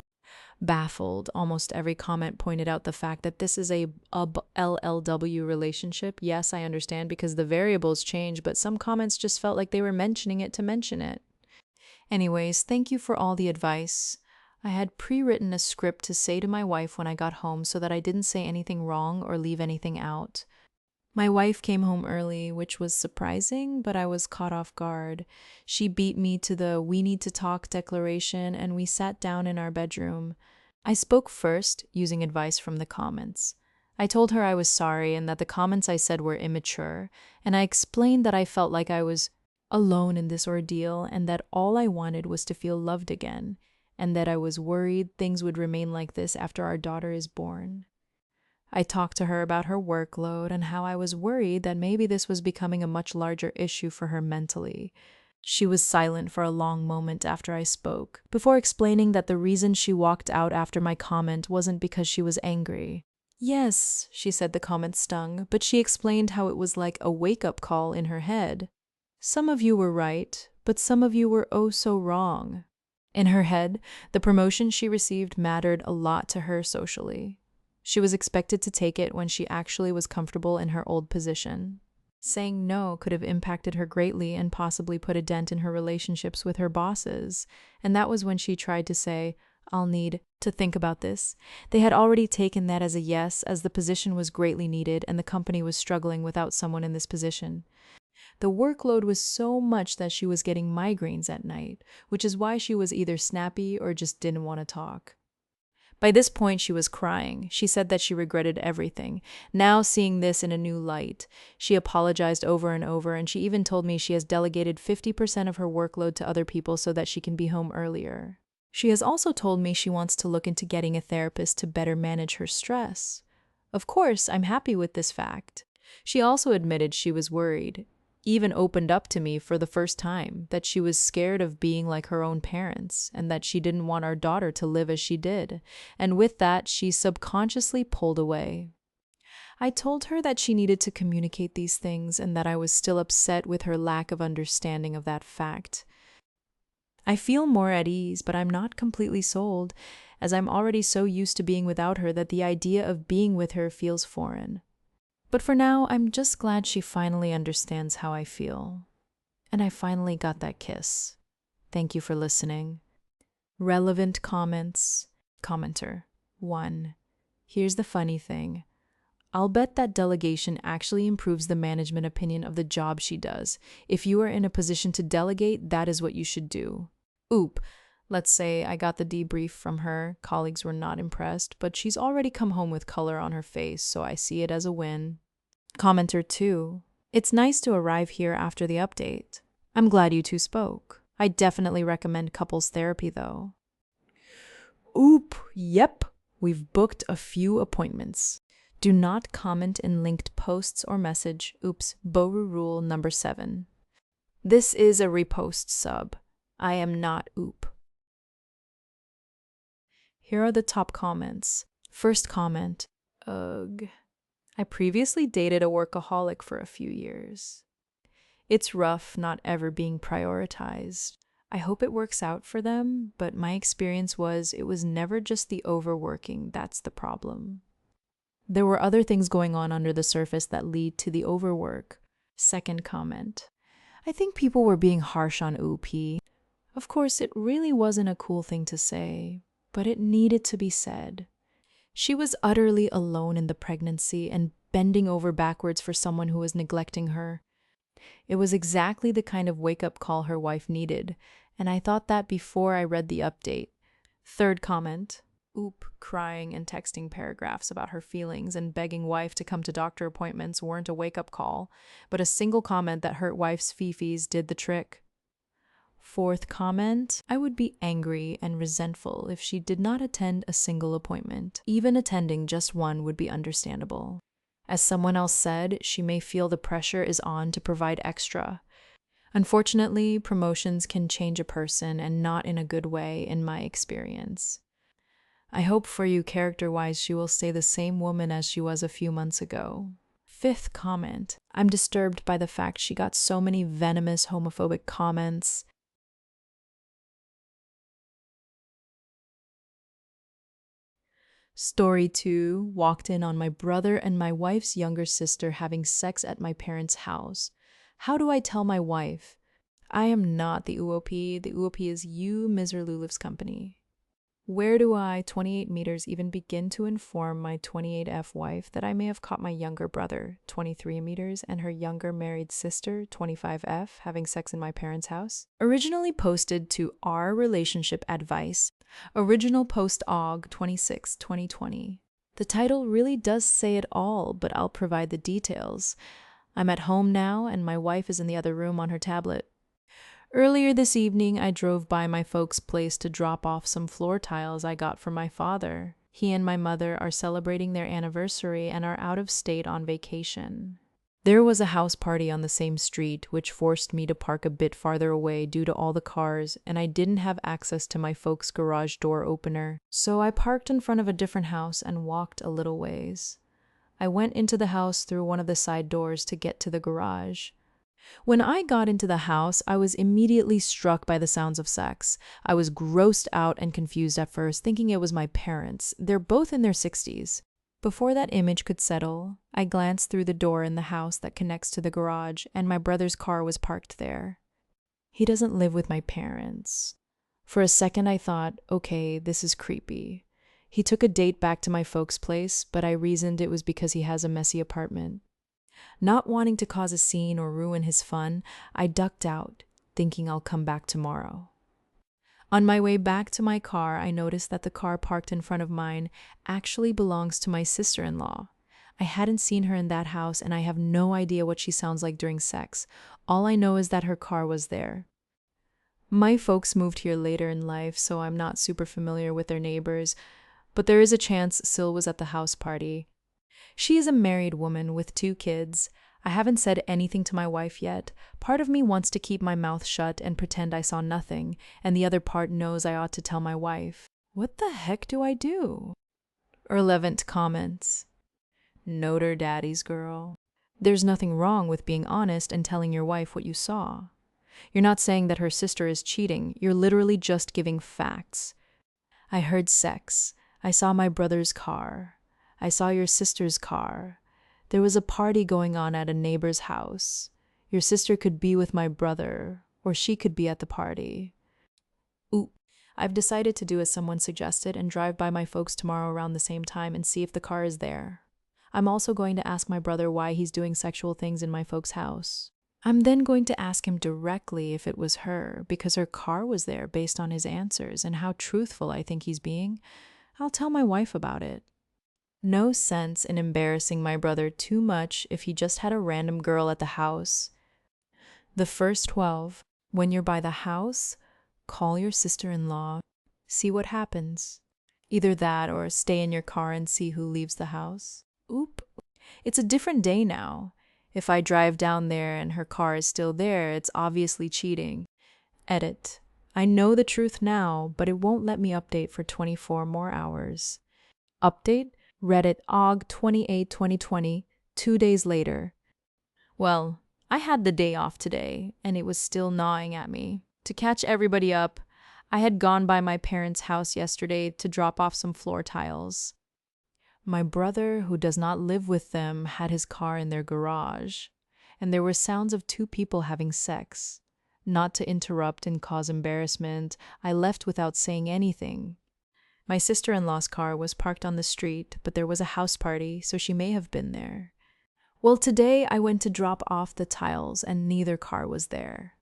baffled. Almost every comment pointed out the fact that this is a LLW relationship. Yes, I understand because the variables change, but some comments just felt like they were mentioning it to mention it. Anyways, thank you for all the advice. I had pre-written a script to say to my wife when I got home so that I didn't say anything wrong or leave anything out. My wife came home early, which was surprising, but I was caught off guard. She beat me to the "we need to talk" declaration, and we sat down in our bedroom. I spoke first, using advice from the comments. I told her I was sorry and that the comments I said were immature, and I explained that I felt like I was alone in this ordeal and that all I wanted was to feel loved again, and that I was worried things would remain like this after our daughter is born. I talked to her about her workload and how I was worried that maybe this was becoming a much larger issue for her mentally. She was silent for a long moment after I spoke, before explaining that the reason she walked out after my comment wasn't because she was angry. Yes, she said the comment stung, but she explained how it was like a wake-up call in her head. Some of you were right, but some of you were oh so wrong. In her head, the promotion she received mattered a lot to her socially. She was expected to take it when she actually was comfortable in her old position. Saying no could have impacted her greatly and possibly put a dent in her relationships with her bosses. And that was when she tried to say, "I'll need to think about this." They had already taken that as a yes, as the position was greatly needed and the company was struggling without someone in this position. The workload was so much that she was getting migraines at night, which is why she was either snappy or just didn't want to talk. By this point, she was crying. She said that she regretted everything. Now, seeing this in a new light, she apologized over and over, and she even told me she has delegated 50% of her workload to other people so that she can be home earlier. She has also told me she wants to look into getting a therapist to better manage her stress. Of course, I'm happy with this fact. She also admitted she was worried, even opened up to me for the first time, that she was scared of being like her own parents and that she didn't want our daughter to live as she did. And with that, she subconsciously pulled away. I told her that she needed to communicate these things and that I was still upset with her lack of understanding of that fact. I feel more at ease, but I'm not completely sold, as I'm already so used to being without her that the idea of being with her feels foreign. But for now, I'm just glad she finally understands how I feel. And I finally got that kiss. Thank you for listening. Relevant comments. Commenter 1. Here's the funny thing. I'll bet that delegation actually improves the management opinion of the job she does. If you are in a position to delegate, that is what you should do. Oop. Let's say I got the debrief from her. Colleagues were not impressed, but she's already come home with color on her face, so I see it as a win. Commenter 2. It's nice to arrive here after the update. I'm glad you two spoke. I definitely recommend couples therapy, though. Oop, yep. We've booked a few appointments. Do not comment in linked posts or message. Oops, Boru rule number 7. This is a repost sub. I am not oop. Here are the top comments. First comment. Ugh. I previously dated a workaholic for a few years. It's rough not ever being prioritized. I hope it works out for them, but my experience was it was never just the overworking that's the problem. There were other things going on under the surface that lead to the overwork. Second comment. I think people were being harsh on OP. Of course, it really wasn't a cool thing to say, but it needed to be said. She was utterly alone in the pregnancy and bending over backwards for someone who was neglecting her. It was exactly the kind of wake-up call her wife needed, and I thought that before I read the update. Third comment. Oop, crying and texting paragraphs about her feelings and begging wife to come to doctor appointments weren't a wake-up call, but a single comment that hurt wife's fifis did the trick. Fourth comment, I would be angry and resentful if she did not attend a single appointment. Even attending just one would be understandable. As someone else said, she may feel the pressure is on to provide extra. Unfortunately, promotions can change a person and not in a good way in my experience. I hope for you character-wise she will stay the same woman as she was a few months ago. Fifth comment, I'm disturbed by the fact she got so many venomous homophobic comments. Story 2, walked in on my brother and my wife's younger sister having sex at my parents' house. How do I tell my wife? I am not the UOP. The UOP is you, Ms. Luluf's company. Where do I, 28 meters, even begin to inform my 28F wife that I may have caught my younger brother, 23 meters, and her younger married sister, 25F, having sex in my parents' house? Originally posted to Our Relationship Advice, original post OG 26, 2020. The title really does say it all, but I'll provide the details. I'm at home now, and my wife is in the other room on her tablet. Earlier this evening, I drove by my folks' place to drop off some floor tiles I got from my father. He and my mother are celebrating their anniversary and are out of state on vacation. There was a house party on the same street, which forced me to park a bit farther away due to all the cars, and I didn't have access to my folks' garage door opener, so I parked in front of a different house and walked a little ways. I went into the house through one of the side doors to get to the garage. When I got into the house, I was immediately struck by the sounds of sex. I was grossed out and confused at first, thinking it was my parents. They're both in their 60s. Before that image could settle, I glanced through the door in the house that connects to the garage, and my brother's car was parked there. He doesn't live with my parents. For a second, I thought, okay, this is creepy. He took a date back to my folks' place, but I reasoned it was because he has a messy apartment. Not wanting to cause a scene or ruin his fun, I ducked out, thinking I'll come back tomorrow. On my way back to my car, I noticed that the car parked in front of mine actually belongs to my sister-in-law. I hadn't seen her in that house, and I have no idea what she sounds like during sex. All I know is that her car was there. My folks moved here later in life, so I'm not super familiar with their neighbors, but there is a chance Syl was at the house party. She is a married woman with 2 kids. I haven't said anything to my wife yet. Part of me wants to keep my mouth shut and pretend I saw nothing, and the other part knows I ought to tell my wife. What the heck do I do? Irrelevant comments. Noter daddy's girl. There's nothing wrong with being honest and telling your wife what you saw. You're not saying that her sister is cheating. You're literally just giving facts. I heard sex. I saw my brother's car. I saw your sister's car. There was a party going on at a neighbor's house. Your sister could be with my brother, or she could be at the party. Ooh, I've decided to do as someone suggested and drive by my folks tomorrow around the same time and see if the car is there. I'm also going to ask my brother why he's doing sexual things in my folks' house. I'm then going to ask him directly if it was her, because her car was there based on his answers and how truthful I think he's being. I'll tell my wife about it. No sense in embarrassing my brother too much if he just had a random girl at the house. The first 12, when you're by the house, call your sister-in-law, see what happens. Either that or stay in your car and see who leaves the house. Oop, it's a different day now. If I drive down there and her car is still there, it's obviously cheating. Edit. I know the truth now, but it won't let me update for 24 more hours. Update? Reddit OG 28 2020, 2 days later. Well, I had the day off today, and it was still gnawing at me. To catch everybody up, I had gone by my parents' house yesterday to drop off some floor tiles. My brother, who does not live with them, had his car in their garage, and there were sounds of 2 people having sex. Not to interrupt and cause embarrassment, I left without saying anything. My sister-in-law's car was parked on the street, but there was a house party, so she may have been there. Well, today I went to drop off the tiles, and neither car was there.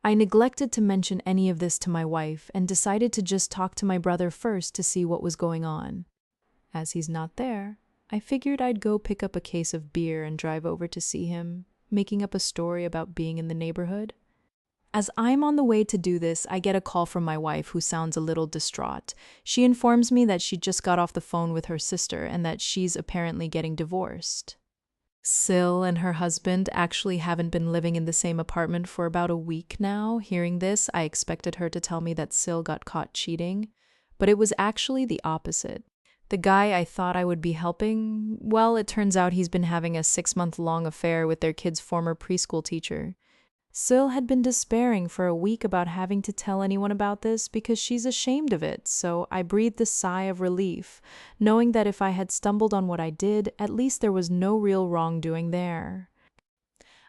I neglected to mention any of this to my wife and decided to just talk to my brother first to see what was going on. As he's not there, I figured I'd go pick up a case of beer and drive over to see him, making up a story about being in the neighborhood. As I'm on the way to do this, I get a call from my wife, who sounds a little distraught. She informs me that she just got off the phone with her sister and that she's apparently getting divorced. Syl and her husband actually haven't been living in the same apartment for about a week now. Hearing this, I expected her to tell me that Syl got caught cheating, but it was actually the opposite. The guy I thought I would be helping, well, it turns out he's been having a 6-month-long affair with their kid's former preschool teacher. Syl had been despairing for a week about having to tell anyone about this because she's ashamed of it, so I breathed a sigh of relief, knowing that if I had stumbled on what I did, at least there was no real wrongdoing there.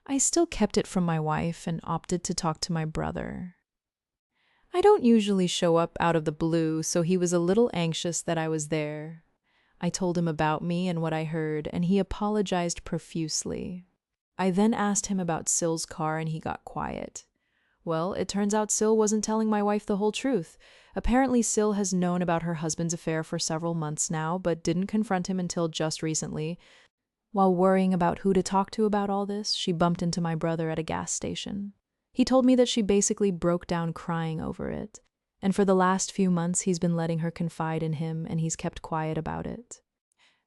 I still kept it from my wife and opted to talk to my brother. I don't usually show up out of the blue, so he was a little anxious that I was there. I told him about me and what I heard, and he apologized profusely. I then asked him about Syl's car, and he got quiet. Well, it turns out Syl wasn't telling my wife the whole truth. Apparently, Syl has known about her husband's affair for several months now, but didn't confront him until just recently. While worrying about who to talk to about all this, she bumped into my brother at a gas station. He told me that she basically broke down crying over it. And for the last few months, he's been letting her confide in him, and he's kept quiet about it.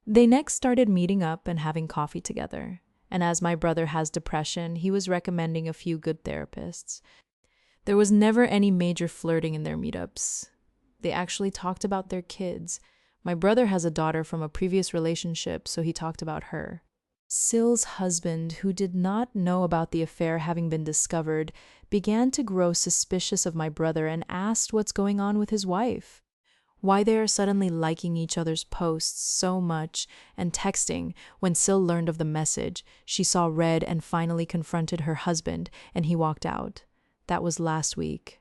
They next started meeting up and having coffee together. And as my brother has depression, he was recommending a few good therapists. There was never any major flirting in their meetups. They actually talked about their kids. My brother has a daughter from a previous relationship, so he talked about her. Syl's husband, who did not know about the affair having been discovered, began to grow suspicious of my brother and asked what's going on with his wife. Why they are suddenly liking each other's posts so much and texting. When Syl learned of the message, she saw red and finally confronted her husband, and he walked out. That was last week.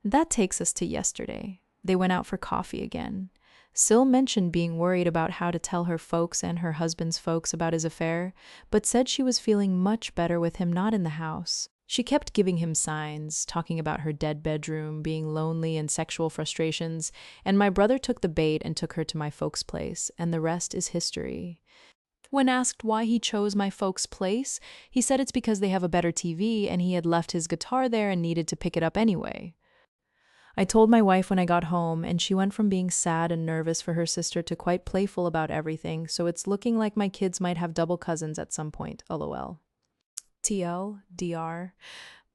That takes us to yesterday. They went out for coffee again. Syl mentioned being worried about how to tell her folks and her husband's folks about his affair, but said she was feeling much better with him not in the house. She kept giving him signs, talking about her dead bedroom, being lonely and sexual frustrations, and my brother took the bait and took her to my folks' place, and the rest is history. When asked why he chose my folks' place, he said it's because they have a better TV and he had left his guitar there and needed to pick it up anyway. I told my wife when I got home, and she went from being sad and nervous for her sister to quite playful about everything, so it's looking like my kids might have double cousins at some point, lol. TL, DR.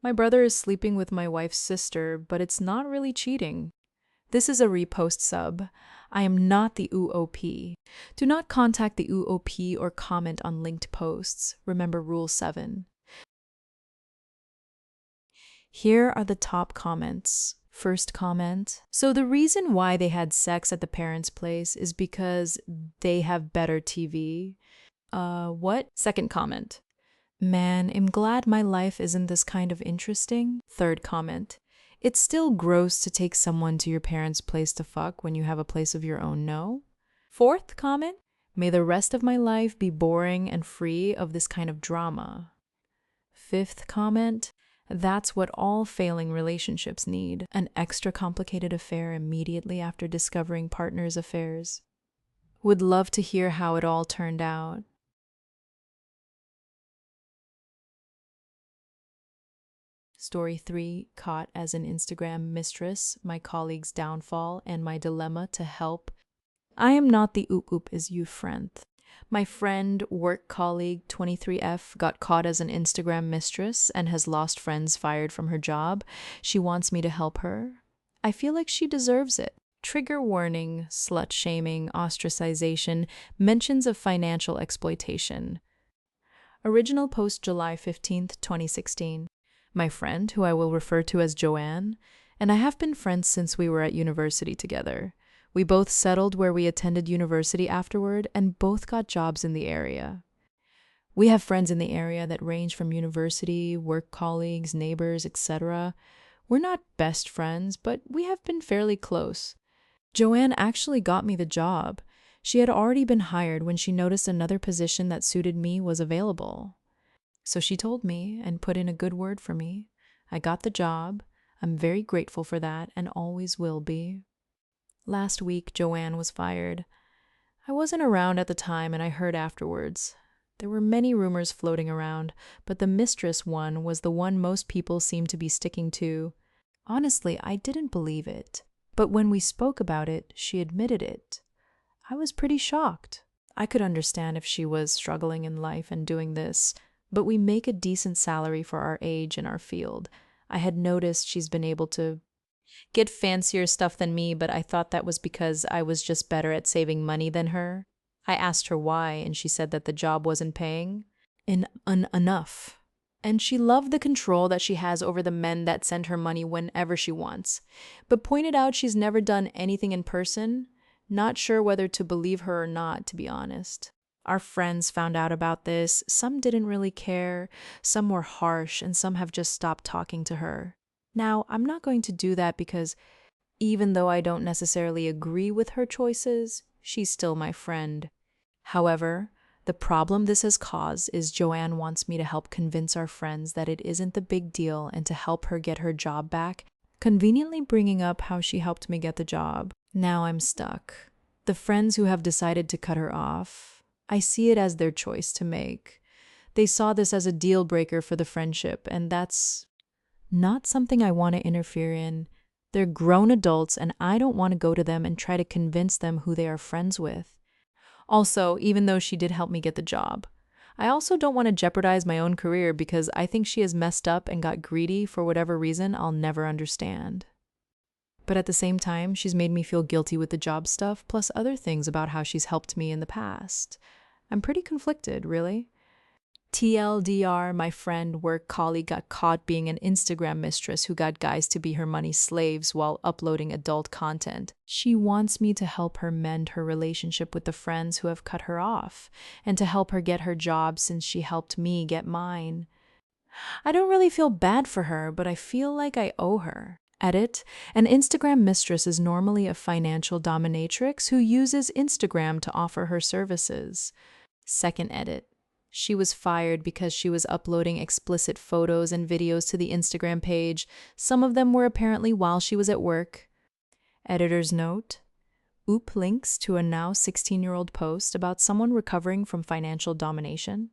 My brother is sleeping with my wife's sister, but it's not really cheating. This is a repost sub. I am not the UOP. Do not contact the UOP or comment on linked posts. Remember Rule 7. Here are the top comments. First comment. So the reason why they had sex at the parents' place is because they have better TV. What? Second comment. Man, I'm glad my life isn't this kind of interesting. Third comment. It's still gross to take someone to your parents' place to fuck when you have a place of your own, no? Fourth comment. May the rest of my life be boring and free of this kind of drama. Fifth comment. That's what all failing relationships need, an extra complicated affair immediately after discovering partners' affairs. Would love to hear how it all turned out. Story 3, caught as an Instagram mistress, my colleague's downfall, and my dilemma to help. I am not the oop oop is you friend. My friend, work colleague 23F got caught as an Instagram mistress and has lost friends fired from her job. She wants me to help her. I feel like she deserves it. Trigger warning, slut shaming, ostracization, mentions of financial exploitation. Original post July 15th, 2016. My friend, who I will refer to as Joanne, and I have been friends since we were at university together. We both settled where we attended university afterward and both got jobs in the area. We have friends in the area that range from university, work colleagues, neighbors, etc. We're not best friends, but we have been fairly close. Joanne actually got me the job. She had already been hired when she noticed another position that suited me was available. So she told me and put in a good word for me. I got the job. I'm very grateful for that and always will be. Last week, Joanne was fired. I wasn't around at the time and I heard afterwards. There were many rumors floating around, but the mistress one was the one most people seemed to be sticking to. Honestly, I didn't believe it. But when we spoke about it, she admitted it. I was pretty shocked. I could understand if she was struggling in life and doing this, but we make a decent salary for our age and our field. I had noticed she's been able to get fancier stuff than me, but I thought that was because I was just better at saving money than her. I asked her why, and she said that the job wasn't paying enough. And she loved the control that she has over the men that send her money whenever she wants, but pointed out she's never done anything in person. Not sure whether to believe her or not, to be honest. Our friends found out about this. Some didn't really care, some were harsh, and some have just stopped talking to her. Now, I'm not going to do that because even though I don't necessarily agree with her choices, she's still my friend. However, the problem this has caused is Joanne wants me to help convince our friends that it isn't the big deal and to help her get her job back, conveniently bringing up how she helped me get the job. Now I'm stuck. The friends who have decided to cut her off, I see it as their choice to make. They saw this as a deal breaker for the friendship, and that's not something I want to interfere in. They're grown adults, and I don't want to go to them and try to convince them who they are friends with. Also, even though she did help me get the job, I also don't want to jeopardize my own career because I think she has messed up and got greedy for whatever reason I'll never understand. But at the same time, she's made me feel guilty with the job stuff, plus other things about how she's helped me in the past. I'm pretty conflicted, really. TLDR, my friend, work colleague got caught being an Instagram mistress who got guys to be her money slaves while uploading adult content. She wants me to help her mend her relationship with the friends who have cut her off, and to help her get her job since she helped me get mine. I don't really feel bad for her, but I feel like I owe her. Edit: an Instagram mistress is normally a financial dominatrix who uses Instagram to offer her services. Second edit: she was fired because she was uploading explicit photos and videos to the Instagram page. Some of them were apparently while she was at work. Editor's note: OOP links to a now 16-year-old post about someone recovering from financial domination.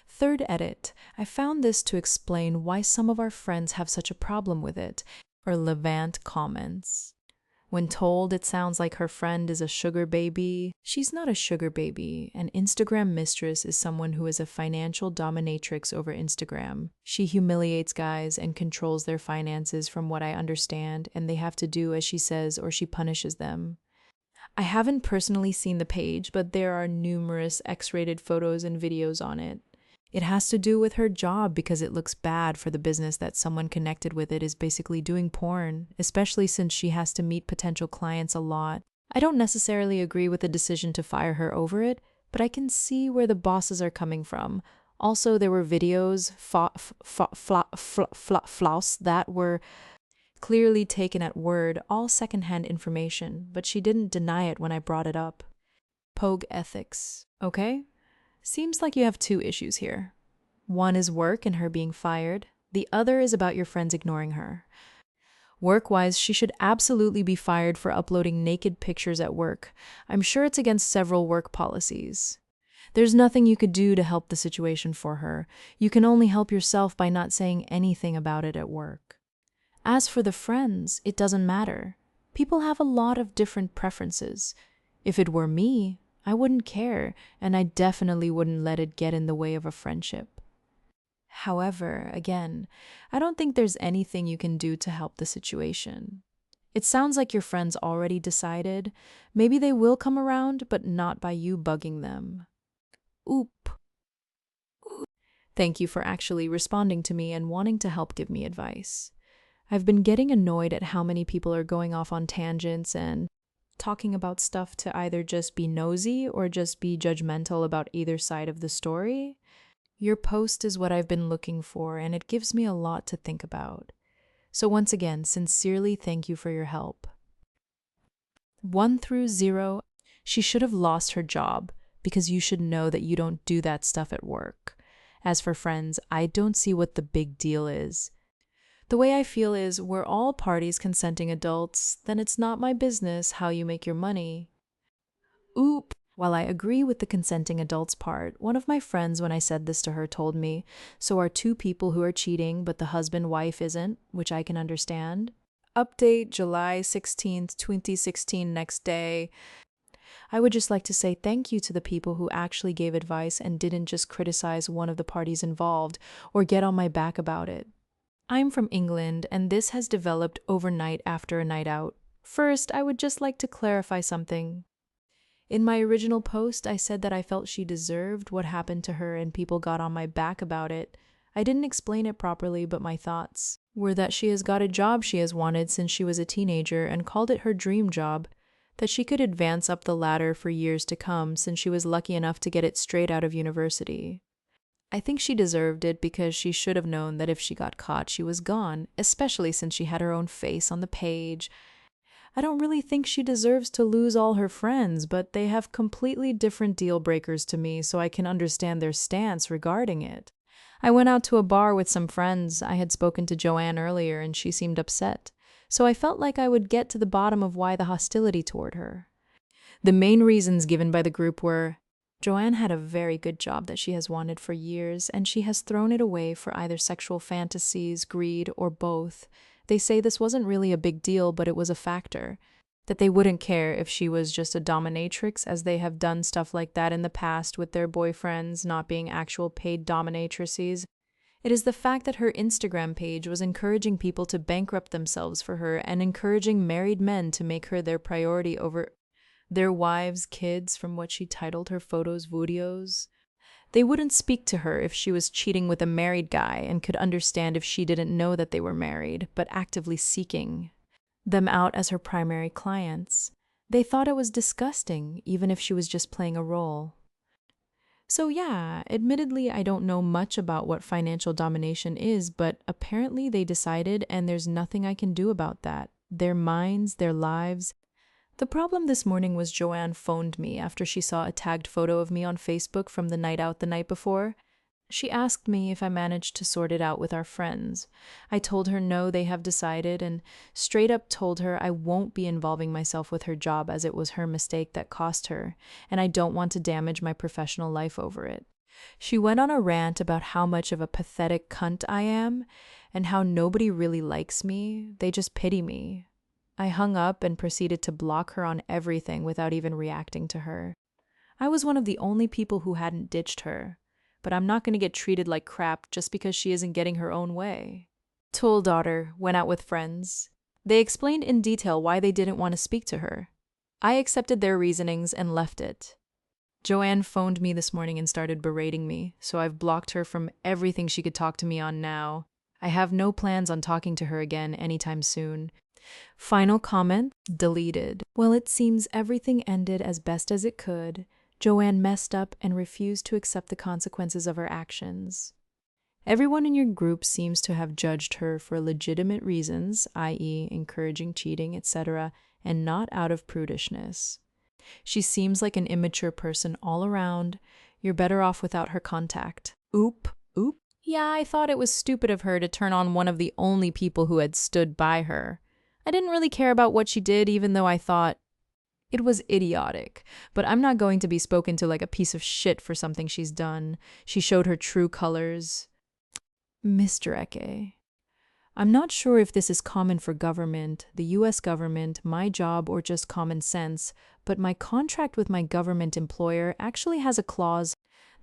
Third edit: I found this to explain why some of our friends have such a problem with it. Or Levant comments: when told it sounds like her friend is a sugar baby, she's not a sugar baby. An Instagram mistress is someone who is a financial dominatrix over Instagram. She humiliates guys and controls their finances from what I understand, and they have to do as she says or she punishes them. I haven't personally seen the page, but there are numerous X-rated photos and videos on it. It has to do with her job because it looks bad for the business that someone connected with it is basically doing porn, especially since she has to meet potential clients a lot. I don't necessarily agree with the decision to fire her over it, but I can see where the bosses are coming from. Also, there were videos, flouse that were clearly taken at word, all secondhand information, but she didn't deny it when I brought it up. Pogue ethics, okay? Seems like you have two issues here. One is work and her being fired. The other is about your friends ignoring her. Work-wise, she should absolutely be fired for uploading naked pictures at work. I'm sure it's against several work policies. There's nothing you could do to help the situation for her. You can only help yourself by not saying anything about it at work. As for the friends, it doesn't matter. People have a lot of different preferences. If it were me, I wouldn't care, and I definitely wouldn't let it get in the way of a friendship. However, again, I don't think there's anything you can do to help the situation. It sounds like your friends already decided. Maybe they will come around, but not by you bugging them. Oop. Thank you for actually responding to me and wanting to help give me advice. I've been getting annoyed at how many people are going off on tangents and talking about stuff to either just be nosy or just be judgmental about either side of the story. Your post is what I've been looking for, and it gives me a lot to think about. So once again, sincerely thank you for your help. 1 through 0, she should have lost her job because you should know that you don't do that stuff at work. As for friends, I don't see what the big deal is. The way I feel is we're all parties consenting adults, then it's not my business how you make your money. Oop! While I agree with the consenting adults part, one of my friends when I said this to her told me, so are two people who are cheating but the husband-wife isn't, which I can understand. Update July 16th, 2016, next day. I would just like to say thank you to the people who actually gave advice and didn't just criticize one of the parties involved or get on my back about it. I'm from England, and this has developed overnight after a night out. First, I would just like to clarify something. In my original post, I said that I felt she deserved what happened to her and people got on my back about it. I didn't explain it properly, but my thoughts were that she has got a job she has wanted since she was a teenager and called it her dream job, that she could advance up the ladder for years to come since she was lucky enough to get it straight out of university. I think she deserved it because she should have known that if she got caught, she was gone, especially since she had her own face on the page. I don't really think she deserves to lose all her friends, but they have completely different deal breakers to me, so I can understand their stance regarding it. I went out to a bar with some friends. I had spoken to Joanne earlier, and she seemed upset. So I felt like I would get to the bottom of why the hostility toward her. The main reasons given by the group were Joanne had a very good job that she has wanted for years, and she has thrown it away for either sexual fantasies, greed, or both. They say this wasn't really a big deal, but it was a factor. That they wouldn't care if she was just a dominatrix, as they have done stuff like that in the past with their boyfriends not being actual paid dominatrices. It is the fact that her Instagram page was encouraging people to bankrupt themselves for her and encouraging married men to make her their priority over their wives, kids, from what she titled her photos, videos. They wouldn't speak to her if she was cheating with a married guy and could understand if she didn't know that they were married, but actively seeking them out as her primary clients. They thought it was disgusting, even if she was just playing a role. So, yeah, admittedly, I don't know much about what financial domination is, but apparently they decided, and there's nothing I can do about that. Their minds, their lives. The problem this morning was Joanne phoned me after she saw a tagged photo of me on Facebook from the night out the night before. She asked me if I managed to sort it out with our friends. I told her no, they have decided, and straight up told her I won't be involving myself with her job as it was her mistake that cost her, and I don't want to damage my professional life over it. She went on a rant about how much of a pathetic cunt I am, and how nobody really likes me, they just pity me. I hung up and proceeded to block her on everything without even reacting to her. I was one of the only people who hadn't ditched her, but I'm not going to get treated like crap just because she isn't getting her own way. Tool daughter went out with friends. They explained in detail why they didn't want to speak to her. I accepted their reasonings and left it. Joanne phoned me this morning and started berating me, so I've blocked her from everything she could talk to me on now. I have no plans on talking to her again anytime soon. Final comment, deleted. Well, it seems everything ended as best as it could. Joanne messed up and refused to accept the consequences of her actions. Everyone in your group seems to have judged her for legitimate reasons, i.e., encouraging cheating, etc., and not out of prudishness. She seems like an immature person all around. You're better off without her contact. Oop, oop. Yeah, I thought it was stupid of her to turn on one of the only people who had stood by her. I didn't really care about what she did, even though I thought it was idiotic. But I'm not going to be spoken to like a piece of shit for something she's done. She showed her true colors. Mr. Eke. I'm not sure if this is common for government, the US government, my job, or just common sense, but my contract with my government employer actually has a clause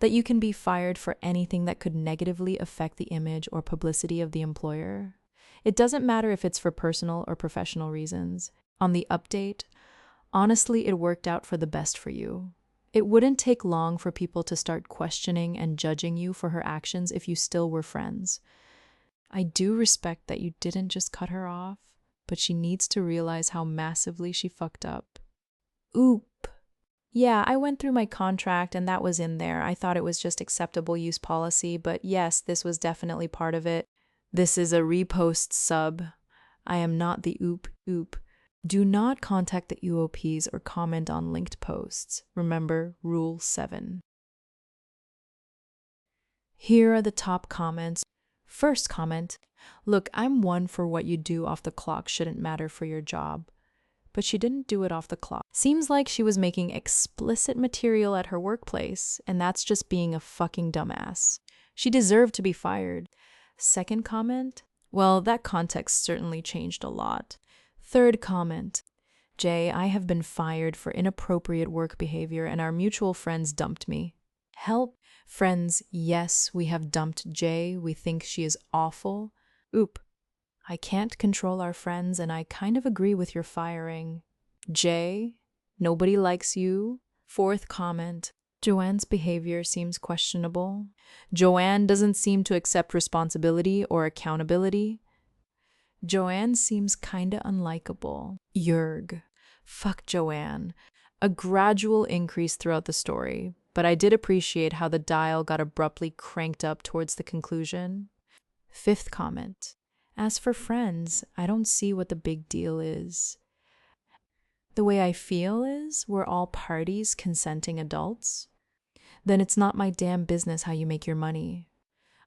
that you can be fired for anything that could negatively affect the image or publicity of the employer. It doesn't matter if it's for personal or professional reasons. On the update, honestly, it worked out for the best for you. It wouldn't take long for people to start questioning and judging you for her actions if you still were friends. I do respect that you didn't just cut her off, but she needs to realize how massively she fucked up. Oop. Yeah, I went through my contract and that was in there. I thought it was just acceptable use policy, but yes, this was definitely part of it. This is a repost sub. I am not the oop oop. Do not contact the UOPs or comment on linked posts. Remember, Rule 7. Here are the top comments. First comment, look, I'm one for what you do off the clock shouldn't matter for your job. But she didn't do it off the clock. Seems like she was making explicit material at her workplace, and that's just being a fucking dumbass. She deserved to be fired. Second comment, well, that context certainly changed a lot. Third comment, Jay, I have been fired for inappropriate work behavior and our mutual friends dumped me. Help. Friends, yes, we have dumped Jay. We think she is awful. Oop. I can't control our friends and I kind of agree with your firing. Jay, nobody likes you. Fourth comment, Joanne's behavior seems questionable. Joanne doesn't seem to accept responsibility or accountability. Joanne seems kinda unlikable. Yerg. Fuck Joanne. A gradual increase throughout the story. but I did appreciate how the dial got abruptly cranked up towards the conclusion. Fifth comment. As for friends, I don't see what the big deal is. The way I feel is we're all parties, consenting adults. Then it's not my damn business how you make your money.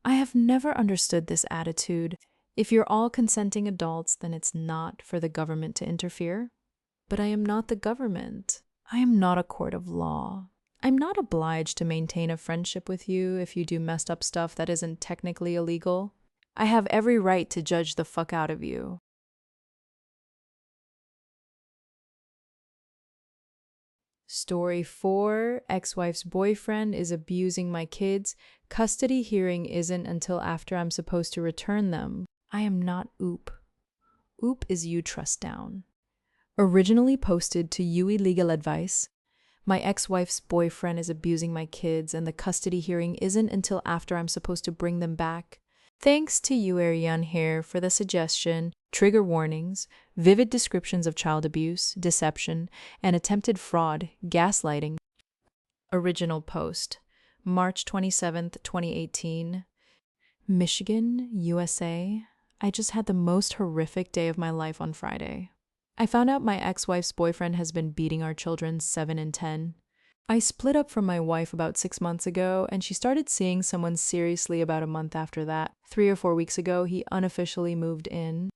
I have never understood this attitude. If you're all consenting adults, then it's not for the government to interfere. But I am not the government. I am not a court of law. I'm not obliged to maintain a friendship with you if you do messed up stuff that isn't technically illegal. I have every right to judge the fuck out of you. Story 4, ex-wife's boyfriend is abusing my kids. Custody hearing isn't until after I'm supposed to return them. I am not OOP. OOP is you trust down. Originally posted to UE Legal Advice. My ex-wife's boyfriend is abusing my kids and the custody hearing isn't until after I'm supposed to bring them back. Thanks to you, Ariane, here for the suggestion, trigger warnings, vivid descriptions of child abuse, deception, and attempted fraud, gaslighting. Original post, March 27th, 2018. Michigan, USA. I just had the most horrific day of my life on Friday. I found out my ex-wife's boyfriend has been beating our children 7 and 10. I split up from my wife about 6 months ago, and she started seeing someone seriously about a month after that. 3 or 4 weeks ago, he unofficially moved in.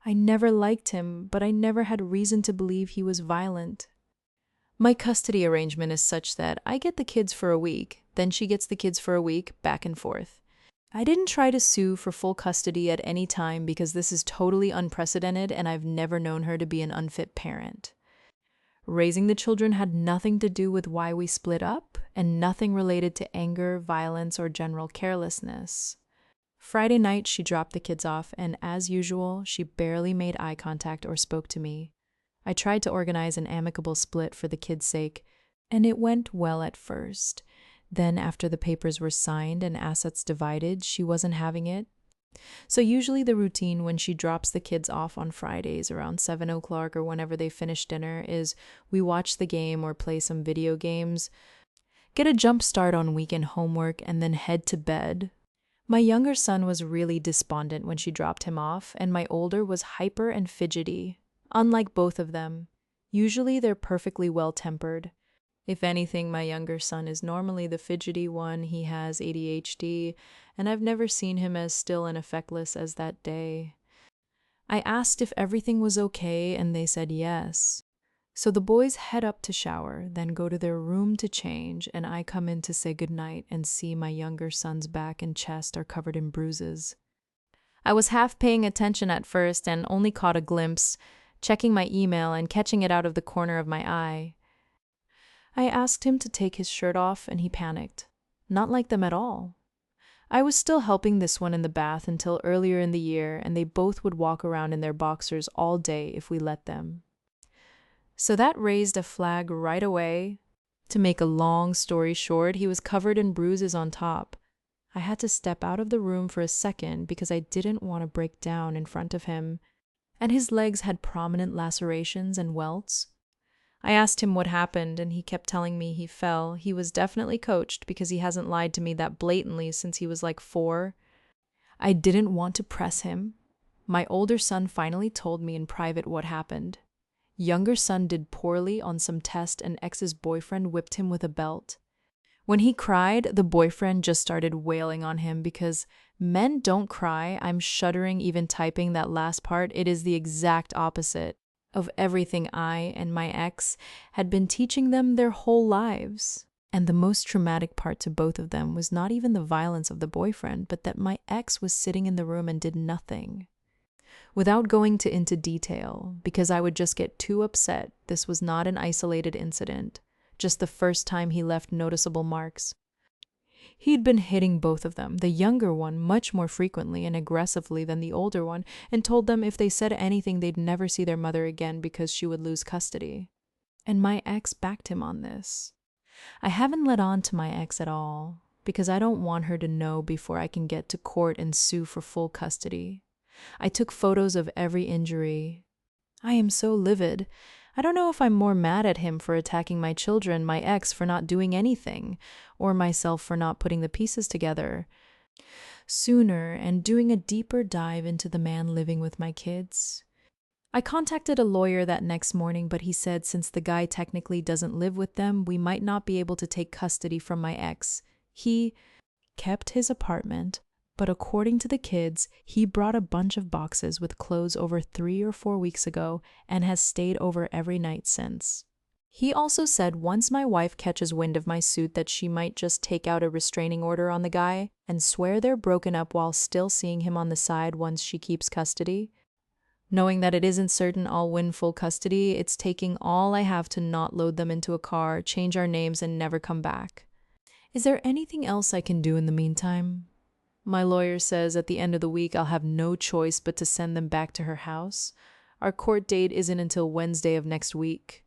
I never liked him, but I never had reason to believe he was violent. My custody arrangement is such that I get the kids for a week, then she gets the kids for a week, back and forth. I didn't try to sue for full custody at any time because this is totally unprecedented and I've never known her to be an unfit parent. Raising the children had nothing to do with why we split up, and nothing related to anger, violence, or general carelessness. Friday night, she dropped the kids off, and as usual, she barely made eye contact or spoke to me. I tried to organize an amicable split for the kids' sake, and it went well at first. Then, after the papers were signed and assets divided, she wasn't having it. So usually the routine when she drops the kids off on Fridays around 7 o'clock or whenever they finish dinner is we watch the game or play some video games, get a jump start on weekend homework, and then head to bed. My younger son was really despondent when she dropped him off, and my older was hyper and fidgety. Unlike both of them, usually they're perfectly well-tempered. If anything, my younger son is normally the fidgety one. He has ADHD, and I've never seen him as still and effectless as that day. I asked if everything was okay, and they said yes. So the boys head up to shower, then go to their room to change, and I come in to say goodnight and see my younger son's back and chest are covered in bruises. I was half paying attention at first and only caught a glimpse, checking my email and catching it out of the corner of my eye. I asked him to take his shirt off and he panicked. Not like them at all. I was still helping this one in the bath until earlier in the year, and they both would walk around in their boxers all day if we let them. So that raised a flag right away. To make a long story short, he was covered in bruises on top. I had to step out of the room for a second because I didn't want to break down in front of him, and his legs had prominent lacerations and welts. I asked him what happened, and he kept telling me he fell. He was definitely coached because he hasn't lied to me that blatantly since he was like 4. I didn't want to press him. My older son finally told me in private what happened. Younger son did poorly on some test and ex's boyfriend whipped him with a belt. When he cried, the boyfriend just started wailing on him because men don't cry. I'm shuddering even typing that last part. It is the exact opposite of everything I and my ex had been teaching them their whole lives. And the most traumatic part to both of them was not even the violence of the boyfriend, but that my ex was sitting in the room and did nothing. Without going into detail, because I would just get too upset, this was not an isolated incident, just the first time he left noticeable marks. He'd been hitting both of them, the younger one much more frequently and aggressively than the older one, and told them if they said anything they'd never see their mother again because she would lose custody. And my ex backed him on this. I haven't let on to my ex at all, because I don't want her to know before I can get to court and sue for full custody. I took photos of every injury. I am so livid. I don't know if I'm more mad at him for attacking my children, my ex for not doing anything, or myself for not putting the pieces together sooner and doing a deeper dive into the man living with my kids. I contacted a lawyer that next morning, but he said since the guy technically doesn't live with them, we might not be able to take custody from my ex. He kept his apartment, but according to the kids, he brought a bunch of boxes with clothes over 3 or 4 weeks ago and has stayed over every night since. He also said once my wife catches wind of my suit that she might just take out a restraining order on the guy and swear they're broken up while still seeing him on the side once she keeps custody. Knowing that it isn't certain I'll win full custody, it's taking all I have to not load them into a car, change our names, and never come back. Is there anything else I can do in the meantime? My lawyer says at the end of the week I'll have no choice but to send them back to her house. Our court date isn't until Wednesday of next week.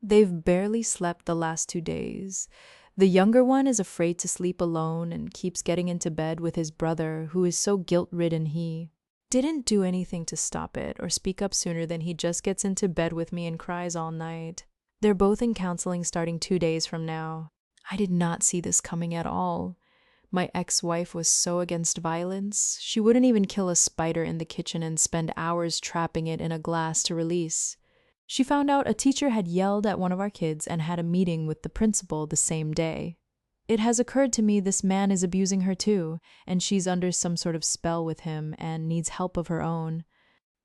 They've barely slept the last 2 days. The younger one is afraid to sleep alone and keeps getting into bed with his brother, who is so guilt-ridden he didn't do anything to stop it or speak up sooner than he just gets into bed with me and cries all night. They're both in counseling starting 2 days from now. I did not see this coming at all. My ex-wife was so against violence. She wouldn't even kill a spider in the kitchen and spend hours trapping it in a glass to release. She found out a teacher had yelled at one of our kids and had a meeting with the principal the same day. It has occurred to me this man is abusing her too, and she's under some sort of spell with him and needs help of her own.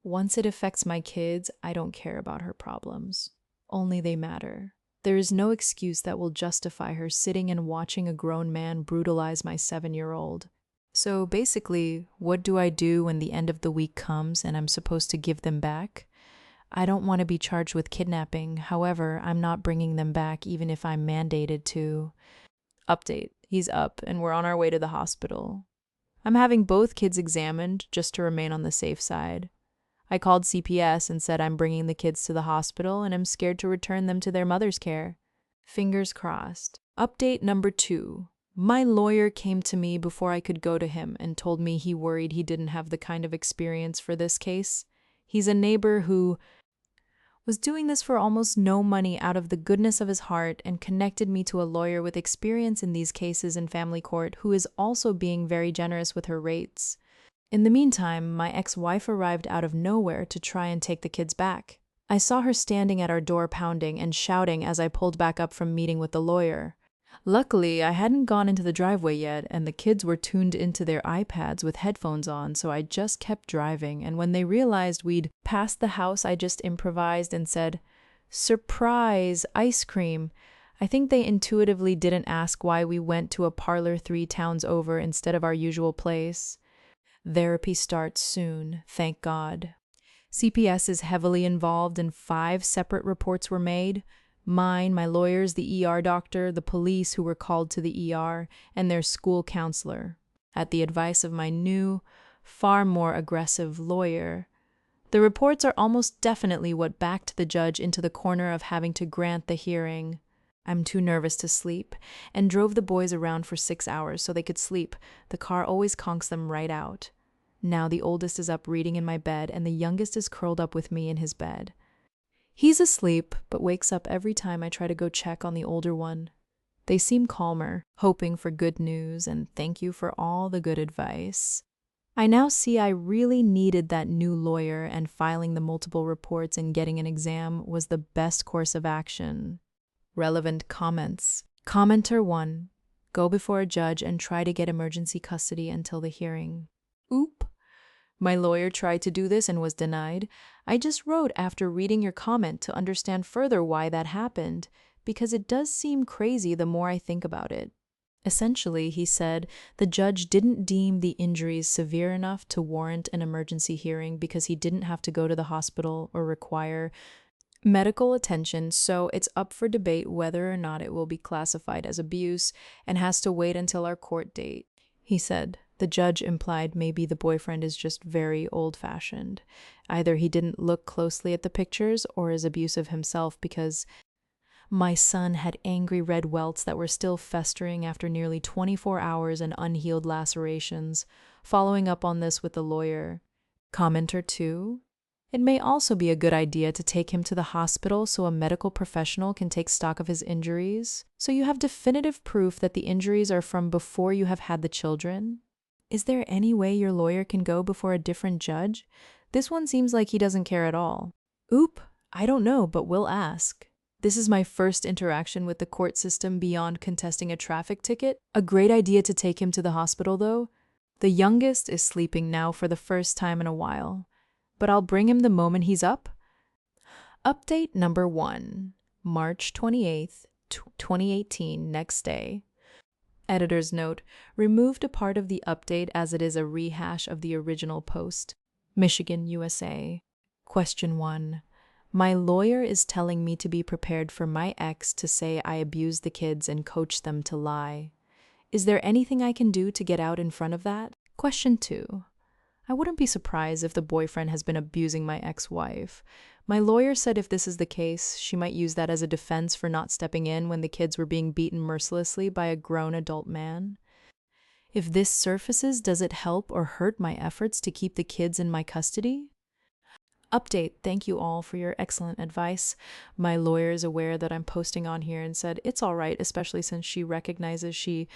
Once it affects my kids, I don't care about her problems. Only they matter. There is no excuse that will justify her sitting and watching a grown man brutalize my 7-year-old. So basically, what do I do when the end of the week comes and I'm supposed to give them back? I don't want to be charged with kidnapping. However, I'm not bringing them back even if I'm mandated to. Update. He's up and we're on our way to the hospital. I'm having both kids examined just to remain on the safe side. I called CPS and said I'm bringing the kids to the hospital and I'm scared to return them to their mother's care. Fingers crossed. Update number 2. My lawyer came to me before I could go to him and told me he worried he didn't have the kind of experience for this case. He's a neighbor who was doing this for almost no money out of the goodness of his heart and connected me to a lawyer with experience in these cases in family court who is also being very generous with her rates. In the meantime, my ex-wife arrived out of nowhere to try and take the kids back. I saw her standing at our door pounding and shouting as I pulled back up from meeting with the lawyer. Luckily, I hadn't gone into the driveway yet, and the kids were tuned into their iPads with headphones on, so I just kept driving, and when they realized we'd passed the house, I just improvised and said, "Surprise, ice cream." I think they intuitively didn't ask why we went to a parlor 3 towns over instead of our usual place. Therapy starts soon, thank God. CPS is heavily involved and 5 separate reports were made. Mine, my lawyers, the ER doctor, the police who were called to the ER, and their school counselor, at the advice of my new, far more aggressive lawyer. The reports are almost definitely what backed the judge into the corner of having to grant the hearing. I'm too nervous to sleep, and drove the boys around for 6 hours so they could sleep. The car always conks them right out. Now the oldest is up reading in my bed, and the youngest is curled up with me in his bed. He's asleep, but wakes up every time I try to go check on the older one. They seem calmer, hoping for good news, and thank you for all the good advice. I now see I really needed that new lawyer, and filing the multiple reports and getting an exam was the best course of action. Relevant comments. Commenter 1. Go before a judge and try to get emergency custody until the hearing. Oop. My lawyer tried to do this and was denied. I just wrote after reading your comment to understand further why that happened, because it does seem crazy the more I think about it. Essentially, he said, the judge didn't deem the injuries severe enough to warrant an emergency hearing because he didn't have to go to the hospital or require medical attention, so it's up for debate whether or not it will be classified as abuse and has to wait until our court date. He said. The judge implied maybe the boyfriend is just very old-fashioned. Either he didn't look closely at the pictures or is abusive himself because my son had angry red welts that were still festering after nearly 24 hours and unhealed lacerations. Following up on this with the lawyer. Commenter 2. It may also be a good idea to take him to the hospital so a medical professional can take stock of his injuries, so you have definitive proof that the injuries are from before you have had the children. Is there any way your lawyer can go before a different judge? This one seems like he doesn't care at all. Oop, I don't know, but we'll ask. This is my first interaction with the court system beyond contesting a traffic ticket. A great idea to take him to the hospital, though. The youngest is sleeping now for the first time in a while, but I'll bring him the moment he's up. Update number 1, March 28th, 2018, next day. Editor's note, removed a part of the update as it is a rehash of the original post. Michigan, USA. Question 1. My lawyer is telling me to be prepared for my ex to say I abused the kids and coached them to lie. Is there anything I can do to get out in front of that? Question 2. I wouldn't be surprised if the boyfriend has been abusing my ex-wife. My lawyer said if this is the case, she might use that as a defense for not stepping in when the kids were being beaten mercilessly by a grown adult man. If this surfaces, does it help or hurt my efforts to keep the kids in my custody? Update, thank you all for your excellent advice. My lawyer is aware that I'm posting on here and said it's all right, especially since she recognizes she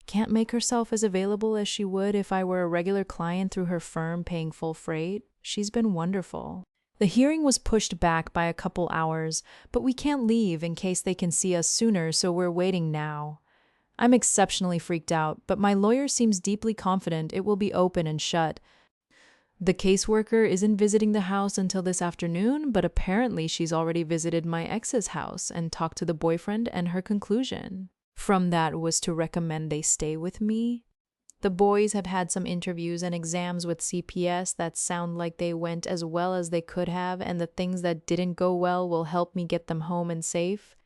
can't make herself as available as she would if I were a regular client through her firm paying full freight. She's been wonderful. The hearing was pushed back by a couple hours, but we can't leave in case they can see us sooner, so we're waiting now. I'm exceptionally freaked out, but my lawyer seems deeply confident it will be open and shut. The caseworker isn't visiting the house until this afternoon, but apparently she's already visited my ex's house and talked to the boyfriend, and her conclusion from that was to recommend they stay with me. The boys have had some interviews and exams with CPS that sound like they went as well as they could have, and the things that didn't go well will help me get them home and safe.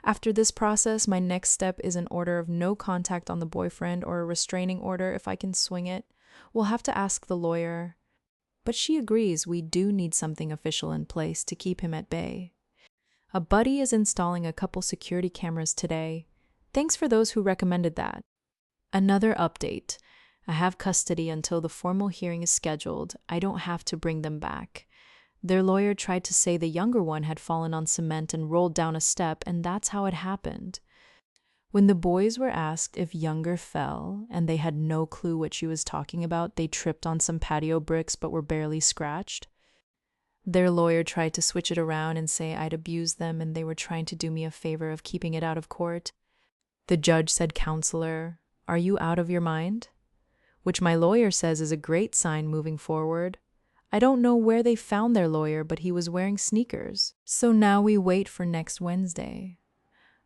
After this process, my next step is an order of no contact on the boyfriend or a restraining order if I can swing it. We'll have to ask the lawyer. But she agrees we do need something official in place to keep him at bay. A buddy is installing a couple security cameras today. Thanks for those who recommended that. Another update. I have custody until the formal hearing is scheduled. I don't have to bring them back. Their lawyer tried to say the younger one had fallen on cement and rolled down a step, and that's how it happened. When the boys were asked if younger fell, and they had no clue what she was talking about, they tripped on some patio bricks but were barely scratched. Their lawyer tried to switch it around and say I'd abused them and they were trying to do me a favor of keeping it out of court. The judge said, "Counselor, are you out of your mind?" Which my lawyer says is a great sign moving forward. I don't know where they found their lawyer, but he was wearing sneakers. So now we wait for next Wednesday.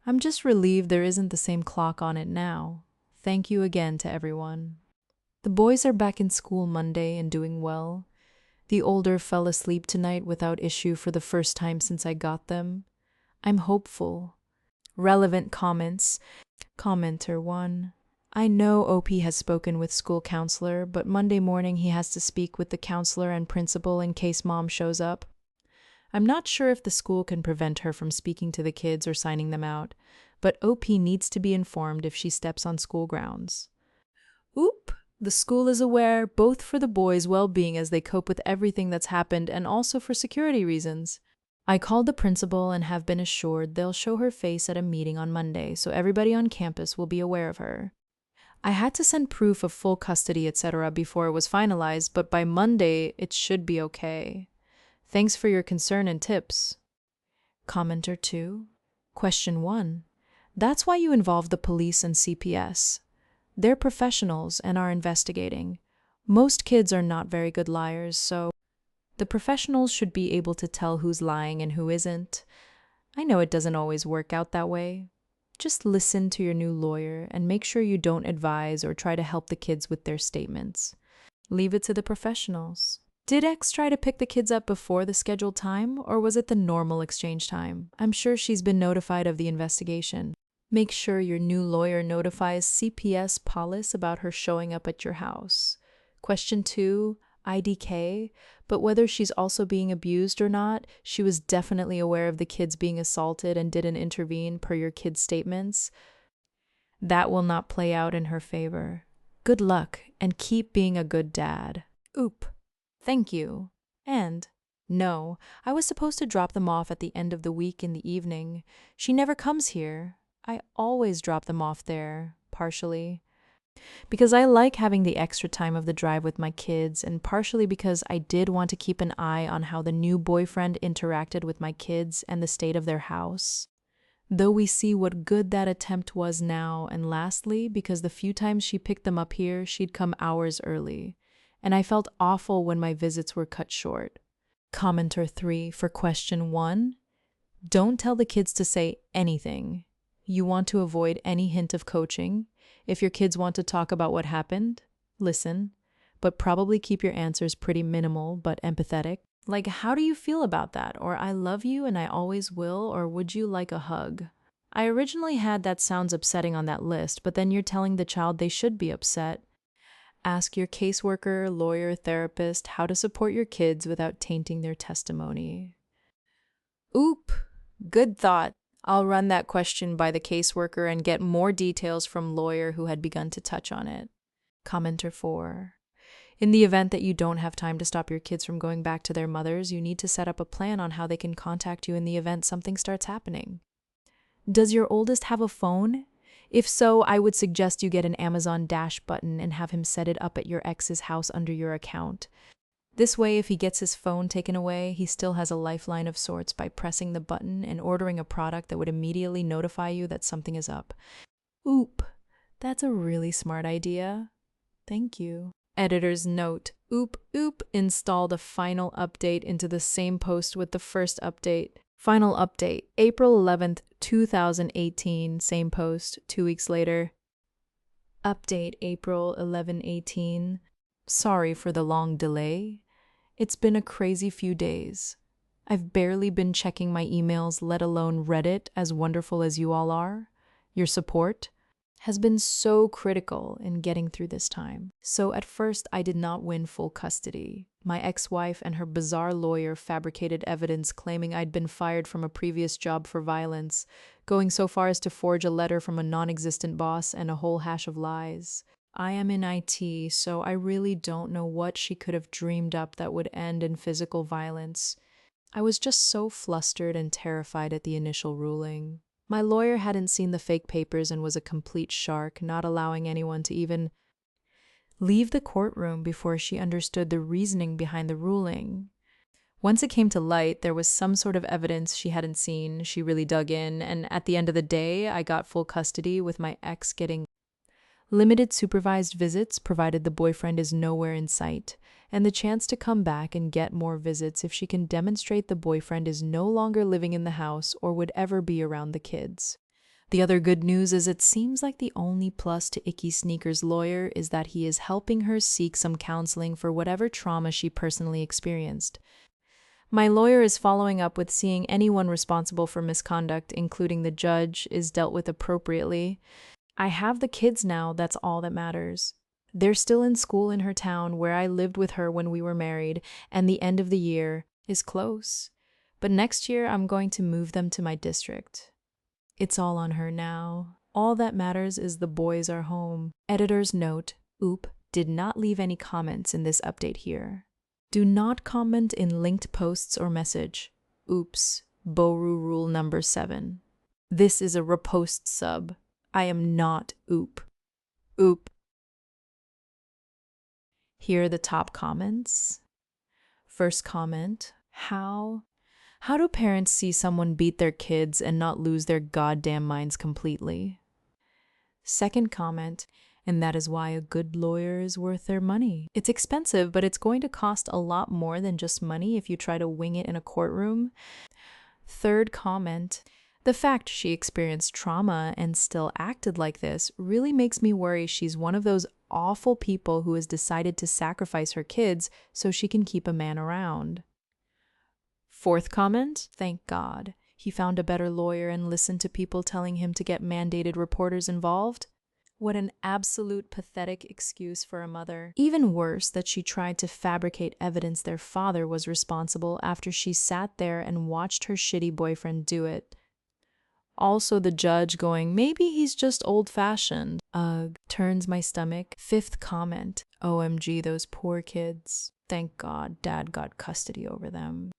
I'm just relieved there isn't the same clock on it now. Thank you again to everyone. The boys are back in school Monday and doing well. The older fell asleep tonight without issue for the first time since I got them. I'm hopeful. Relevant comments. Commenter 1. I know OP has spoken with school counselor, but Monday morning he has to speak with the counselor and principal in case mom shows up. I'm not sure if the school can prevent her from speaking to the kids or signing them out, but OP needs to be informed if she steps on school grounds. Oop! The school is aware, both for the boys' well-being as they cope with everything that's happened and also for security reasons. I called the principal and have been assured they'll show her face at a meeting on Monday, so everybody on campus will be aware of her. I had to send proof of full custody, etc. before it was finalized, but by Monday it should be okay. Thanks for your concern and tips. Commenter 2. Question 1. That's why you involve the police and CPS. They're professionals and are investigating. Most kids are not very good liars, so the professionals should be able to tell who's lying and who isn't. I know it doesn't always work out that way. Just listen to your new lawyer and make sure you don't advise or try to help the kids with their statements. Leave it to the professionals. Did X try to pick the kids up before the scheduled time, or was it the normal exchange time? I'm sure she's been notified of the investigation. Make sure your new lawyer notifies CPS Police about her showing up at your house. Question 2, IDK, but whether she's also being abused or not, she was definitely aware of the kids being assaulted and didn't intervene per your kids' statements. That will not play out in her favor. Good luck, and keep being a good dad. Oop. Thank you. And No, I was supposed to drop them off at the end of the week in the evening. She never comes here. I always drop them off there, partially because I like having the extra time of the drive with my kids, and partially because I did want to keep an eye on how the new boyfriend interacted with my kids and the state of their house. Though we see what good that attempt was now, and lastly, because the few times she picked them up here, she'd come hours early, and I felt awful when my visits were cut short. Commenter 3 for question 1. Don't tell the kids to say anything. You want to avoid any hint of coaching. If your kids want to talk about what happened, listen, but probably keep your answers pretty minimal but empathetic. Like, how do you feel about that? Or I love you and I always will, or would you like a hug? I originally had that sounds upsetting on that list, but then you're telling the child they should be upset. Ask your caseworker, lawyer, therapist how to support your kids without tainting their testimony. Oop, good thought. I'll run that question by the caseworker and get more details from lawyer who had begun to touch on it. Commenter 4. In the event that you don't have time to stop your kids from going back to their mothers, you need to set up a plan on how they can contact you in the event something starts happening. Does your oldest have a phone? If so, I would suggest you get an Amazon Dash button and have him set it up at your ex's house under your account. This way, if he gets his phone taken away, he still has a lifeline of sorts by pressing the button and ordering a product that would immediately notify you that something is up. Oop, that's a really smart idea. Thank you. Editor's note, oop installed a final update into the same post with the first update. Final update, April 11th, 2018, same post, 2 weeks later. Update, April 11/18. Sorry for the long delay. It's been a crazy few days. I've barely been checking my emails, let alone Reddit, as wonderful as you all are. Your support has been so critical in getting through this time. So at first, I did not win full custody. My ex-wife and her bizarre lawyer fabricated evidence claiming I'd been fired from a previous job for violence, going so far as to forge a letter from a non-existent boss and a whole hash of lies. I am in IT, so I really don't know what she could have dreamed up that would end in physical violence. I was just so flustered and terrified at the initial ruling. My lawyer hadn't seen the fake papers and was a complete shark, not allowing anyone to even leave the courtroom before she understood the reasoning behind the ruling. Once it came to light, there was some sort of evidence she hadn't seen. She really dug in, and at the end of the day, I got full custody with my ex getting limited supervised visits provided the boyfriend is nowhere in sight, and the chance to come back and get more visits if she can demonstrate the boyfriend is no longer living in the house or would ever be around the kids. The other good news is it seems like the only plus to Icky Sneaker's lawyer is that he is helping her seek some counseling for whatever trauma she personally experienced. My lawyer is following up with seeing anyone responsible for misconduct, including the judge, is dealt with appropriately. I have the kids now, that's all that matters. They're still in school in her town where I lived with her when we were married, and the end of the year is close. But next year I'm going to move them to my district. It's all on her now. All that matters is the boys are home. Editor's note, oop, did not leave any comments in this update here. Do not comment in linked posts or message. Oops, Boru rule number 7. This is a repost sub. I am not oop. Oop. Here are the top comments. First comment, how do parents see someone beat their kids and not lose their goddamn minds completely? Second comment, and that is why a good lawyer is worth their money. It's expensive, but it's going to cost a lot more than just money if you try to wing it in a courtroom. Third comment, the fact she experienced trauma and still acted like this really makes me worry she's one of those awful people who has decided to sacrifice her kids so she can keep a man around. Fourth comment, thank God. He found a better lawyer and listened to people telling him to get mandated reporters involved. What an absolute pathetic excuse for a mother. Even worse, that she tried to fabricate evidence their father was responsible after she sat there and watched her shitty boyfriend do it. Also the judge going, maybe he's just old-fashioned. Ugh, turns my stomach. Fifth comment, OMG, those poor kids. Thank God Dad got custody over them.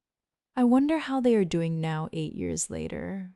I wonder how they are doing now 8 years later.